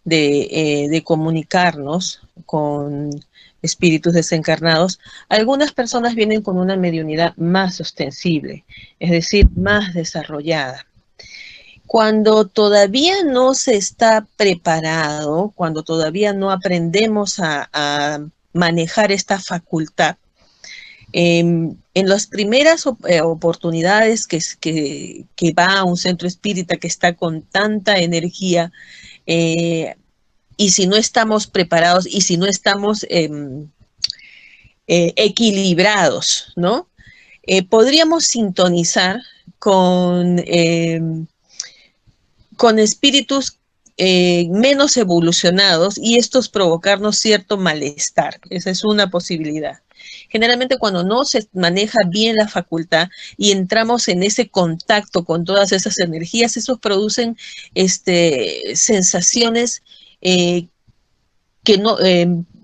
F: de comunicarnos con espíritus desencarnados, algunas personas vienen con una mediunidad más ostensible, es decir, más desarrollada. Cuando todavía no se está preparado, cuando todavía no aprendemos a manejar esta facultad, en las primeras oportunidades que va a un centro espírita que está con tanta energía, y si no estamos preparados y si no estamos equilibrados, ¿no? Podríamos sintonizar con espíritus menos evolucionados y estos provocarnos cierto malestar. Esa es una posibilidad. Generalmente cuando no se maneja bien la facultad y entramos en ese contacto con todas esas energías, esos producen sensaciones que no,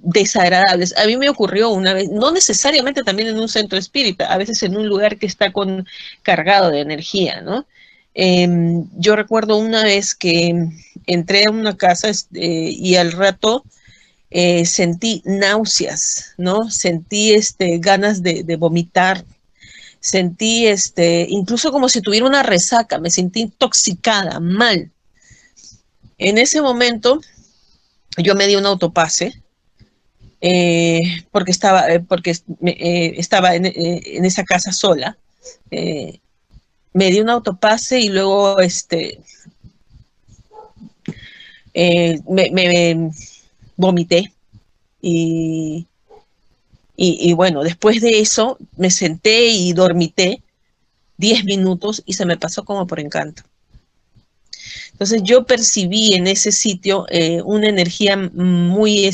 F: desagradables. A mí me ocurrió una vez, no necesariamente también en un centro espírita, a veces en un lugar que está cargado de energía, ¿no? Yo recuerdo una vez que entré a una casa y al rato sentí náuseas, ¿no? Sentí ganas de vomitar, sentí incluso como si tuviera una resaca, me sentí intoxicada, mal. En ese momento yo me di un autopase porque estaba en esa casa sola. Me di un autopase y luego me vomité y bueno, después de eso me senté y dormité 10 minutos y se me pasó como por encanto. Entonces yo percibí en ese sitio una energía muy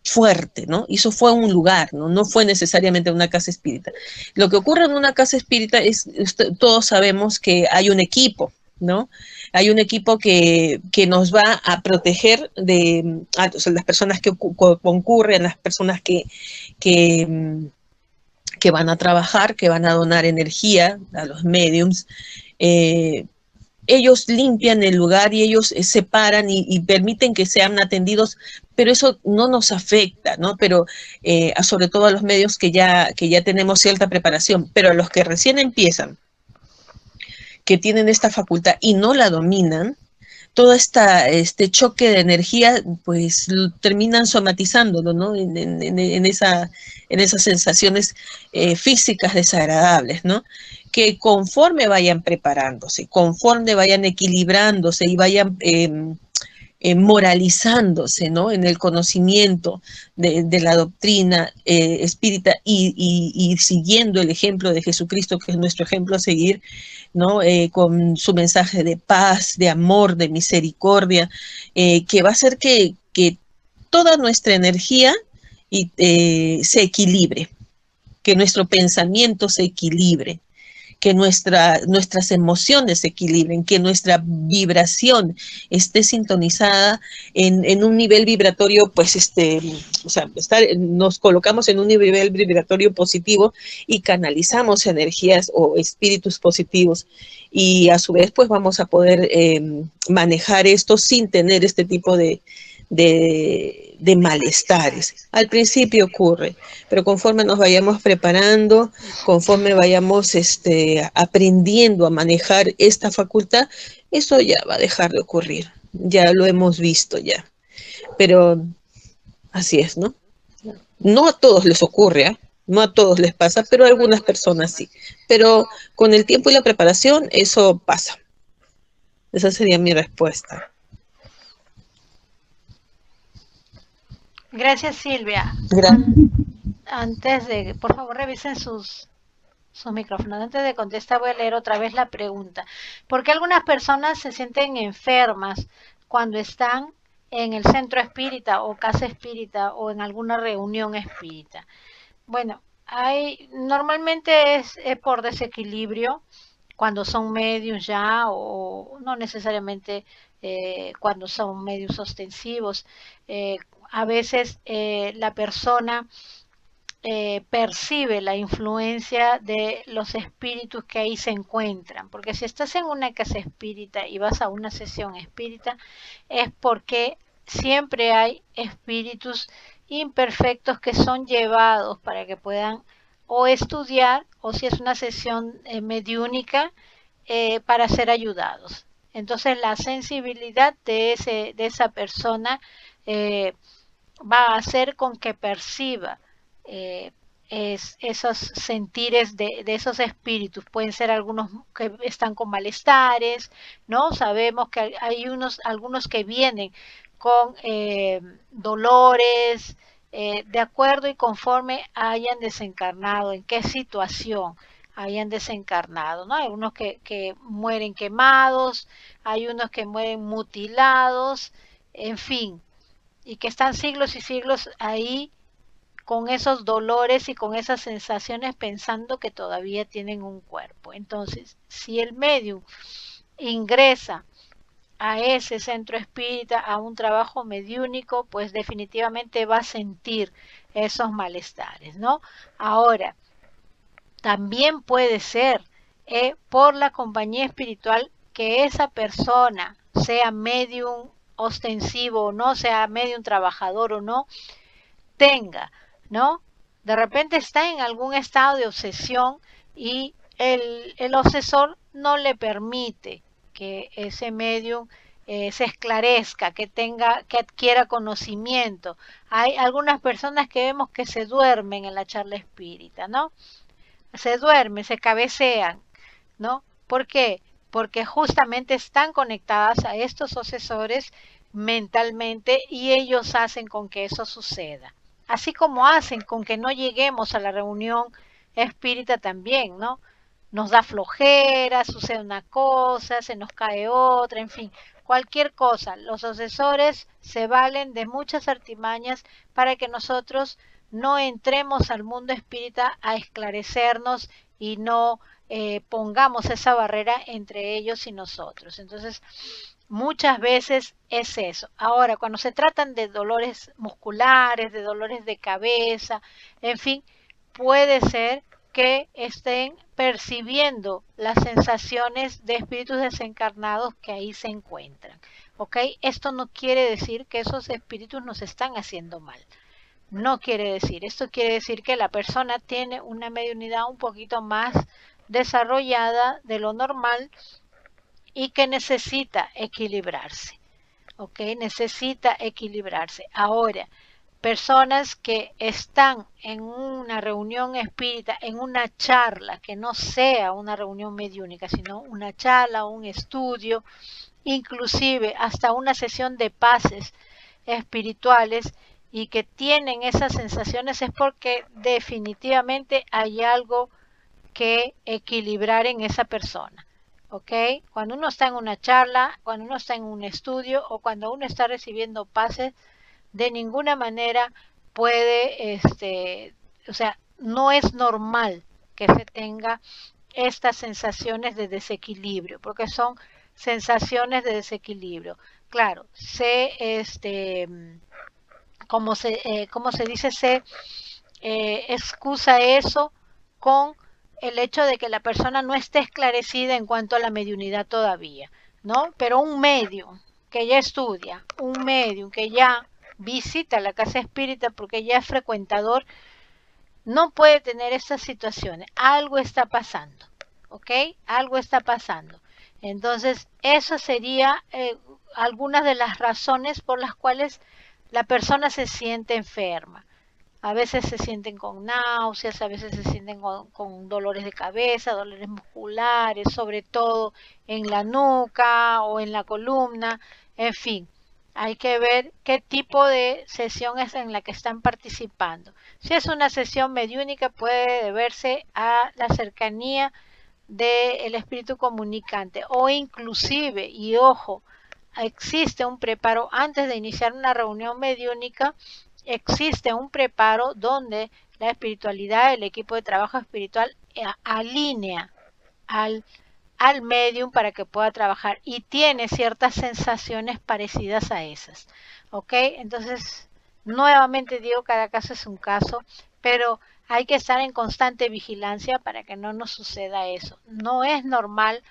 F: fuerte, ¿no? Y eso fue un lugar, ¿no? No fue necesariamente una casa espírita. Lo que ocurre en una casa espírita es, todos sabemos que hay un equipo, ¿no? Hay un equipo que nos va a proteger de o sea, las personas que concurren, las personas que, que van a trabajar, que van a donar energía a los mediums. Ellos limpian el lugar y ellos separan y permiten que sean atendidos, pero eso no nos afecta, ¿no? Pero sobre todo a los medios que ya tenemos cierta preparación, pero a los que recién empiezan, que tienen esta facultad y no la dominan, todo este choque de energía, pues terminan somatizándolo, ¿no? En esas sensaciones físicas desagradables, ¿no? Que conforme vayan preparándose, conforme vayan equilibrándose y vayan moralizándose, ¿no? En el conocimiento de la doctrina espírita y siguiendo el ejemplo de Jesucristo, que es nuestro ejemplo a seguir, ¿no? Con su mensaje de paz, de amor, de misericordia, que va a hacer que toda nuestra energía se equilibre, que nuestro pensamiento se equilibre, que nuestras emociones se equilibren, que nuestra vibración esté sintonizada en un nivel vibratorio, pues, o sea, nos colocamos en un nivel vibratorio positivo y canalizamos energías o espíritus positivos. Y a su vez, pues, vamos a poder manejar esto sin tener este tipo de malestares. Al principio ocurre, pero conforme nos vayamos preparando, conforme vayamos aprendiendo a manejar esta facultad, eso ya va a dejar de ocurrir. Ya lo hemos visto ya. Pero así es, ¿no? No a todos les ocurre, ¿eh? No a todos les pasa, pero a algunas personas sí. Pero con el tiempo y la preparación, eso pasa. Esa sería mi respuesta.
A: Gracias, Silvia.
F: Gracias.
A: Antes de, por favor, revisen sus micrófonos. Antes de contestar, voy a leer otra vez la pregunta. ¿Por qué algunas personas se sienten enfermas cuando están en el centro espírita o casa espírita o en alguna reunión espírita? Bueno, normalmente es por desequilibrio cuando son medios ya o no necesariamente cuando son medios ostensivos. A veces la persona percibe la influencia de los espíritus que ahí se encuentran, porque si estás en una casa espírita y vas a una sesión espírita es porque siempre hay espíritus imperfectos que son llevados para que puedan o estudiar o si es una sesión mediúnica para ser ayudados. Entonces la sensibilidad de esa persona va a hacer con que perciba esos sentires de esos espíritus. Pueden ser algunos que están con malestares, ¿no? Sabemos que hay algunos que vienen con dolores, de acuerdo y conforme hayan desencarnado, en qué situación hayan desencarnado, ¿no? Hay unos que mueren quemados, hay unos que mueren mutilados, en fin, y que están siglos y siglos ahí con esos dolores y con esas sensaciones pensando que todavía tienen un cuerpo. Entonces, si el medium ingresa a ese centro espírita, a un trabajo mediúnico, pues definitivamente va a sentir esos malestares, ¿no? Ahora, también puede ser por la compañía espiritual que esa persona, sea medium ostensivo o no, sea medium trabajador o no, tenga, ¿no? De repente está en algún estado de obsesión y el obsesor no le permite que ese medium se esclarezca, que adquiera conocimiento. Hay algunas personas que vemos que se duermen en la charla espírita, ¿no? Se duermen, se cabecean, ¿no? ¿Por qué? Porque justamente están conectadas a estos obsesores mentalmente y ellos hacen con que eso suceda. Así como hacen con que no lleguemos a la reunión espírita también, ¿no? Nos da flojera, sucede una cosa, se nos cae otra, en fin, cualquier cosa. Los obsesores se valen de muchas artimañas para que nosotros no entremos al mundo espírita a esclarecernos y no pongamos esa barrera entre ellos y nosotros. Entonces, muchas veces es eso. Ahora, cuando se tratan de dolores musculares, de dolores de cabeza, en fin, puede ser que estén percibiendo las sensaciones de espíritus desencarnados que ahí se encuentran. ¿Ok? Esto no quiere decir que esos espíritus nos están haciendo mal. No quiere decir. Esto quiere decir que la persona tiene una mediunidad un poquito más desarrollada de lo normal y que necesita equilibrarse. ¿Ok? Necesita equilibrarse. Ahora, personas que están en una reunión espírita, en una charla, que no sea una reunión mediúnica, sino una charla, un estudio, inclusive hasta una sesión de pases espirituales y que tienen esas sensaciones es porque definitivamente hay algo que equilibrar en esa persona. ¿Ok? Cuando uno está en una charla, cuando uno está en un estudio o cuando uno está recibiendo pases, de ninguna manera puede, o sea, no es normal que se tenga estas sensaciones de desequilibrio, porque son sensaciones de desequilibrio. Claro, como se dice, se excusa eso con el hecho de que la persona no esté esclarecida en cuanto a la mediunidad todavía, ¿no? Pero un medium que ya estudia, un medium que ya visita la casa espírita porque ya es frecuentador, no puede tener estas situaciones. Algo está pasando, ¿ok? Algo está pasando. Entonces, esas serían algunas de las razones por las cuales la persona se siente enferma. A veces se sienten con náuseas, a veces se sienten con dolores de cabeza, dolores musculares, sobre todo en la nuca o en la columna, en fin. Hay que ver qué tipo de sesión es en la que están participando. Si es una sesión mediúnica, puede deberse a la cercanía del espíritu comunicante o inclusive, y ojo, existe un preparo antes de iniciar una reunión mediúnica, existe un preparo donde la espiritualidad, el equipo de trabajo espiritual alinea al medium para que pueda trabajar y tiene ciertas sensaciones parecidas a esas. ¿Ok? Entonces, nuevamente digo, cada caso es un caso, pero hay que estar en constante vigilancia para que no nos suceda eso. No es normal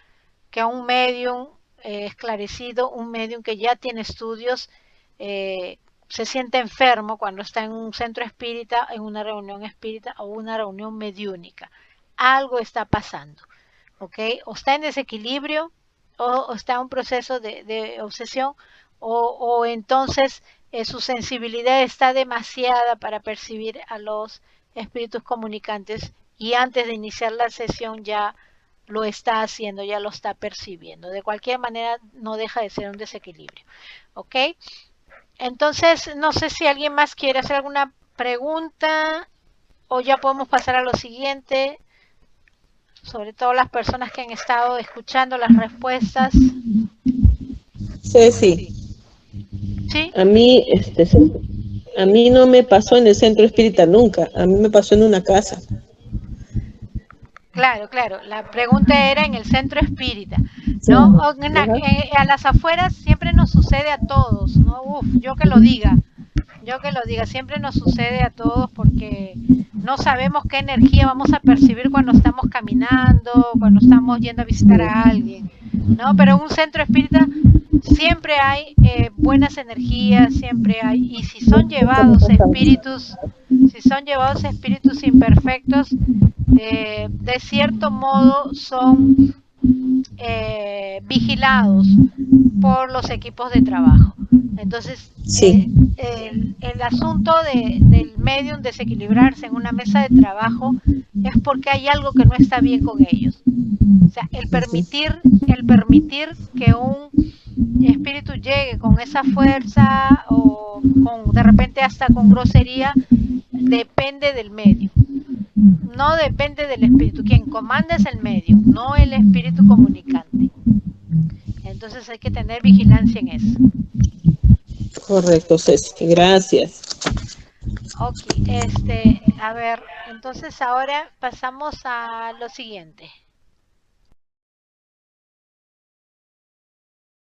A: que un medium esclarecido, un medium que ya tiene estudios, se siente enfermo cuando está en un centro espírita, en una reunión espírita o una reunión mediúnica. Algo está pasando. ¿Ok? O está en desequilibrio o está en un proceso de obsesión o entonces su sensibilidad está demasiada para percibir a los espíritus comunicantes y antes de iniciar la sesión ya lo está haciendo, ya lo está percibiendo. De cualquier manera no deja de ser un desequilibrio. ¿Ok? Entonces no sé si alguien más quiere hacer alguna pregunta o ya podemos pasar a lo siguiente. Sobre todo las personas que han estado escuchando las respuestas.
F: Ceci,
A: ¿Sí?
F: a mí, a mí no me pasó en el centro espírita nunca, a mí me pasó en una casa.
A: Claro, claro. La pregunta era en el centro espírita, ¿no? A las afueras siempre nos sucede a todos, ¿no? Uf, yo que lo diga, siempre nos sucede a todos porque no sabemos qué energía vamos a percibir cuando estamos caminando, cuando estamos yendo a visitar a alguien, ¿no? Pero en un centro espírita siempre hay buenas energías, siempre hay, y si son llevados espíritus imperfectos, de cierto modo son vigilados por los equipos de trabajo. Entonces,
F: sí.
A: El asunto del medium desequilibrarse en una mesa de trabajo es porque hay algo que no está bien con ellos. O sea, el permitir que un espíritu llegue con esa fuerza o de repente hasta con grosería depende del medium. no depende del espíritu. Quien comanda es el medium, no el espíritu comunicante. Entonces hay que tener vigilancia en eso.
F: Correcto, Ceci. Gracias.
A: Ok, a ver, entonces ahora pasamos a lo siguiente.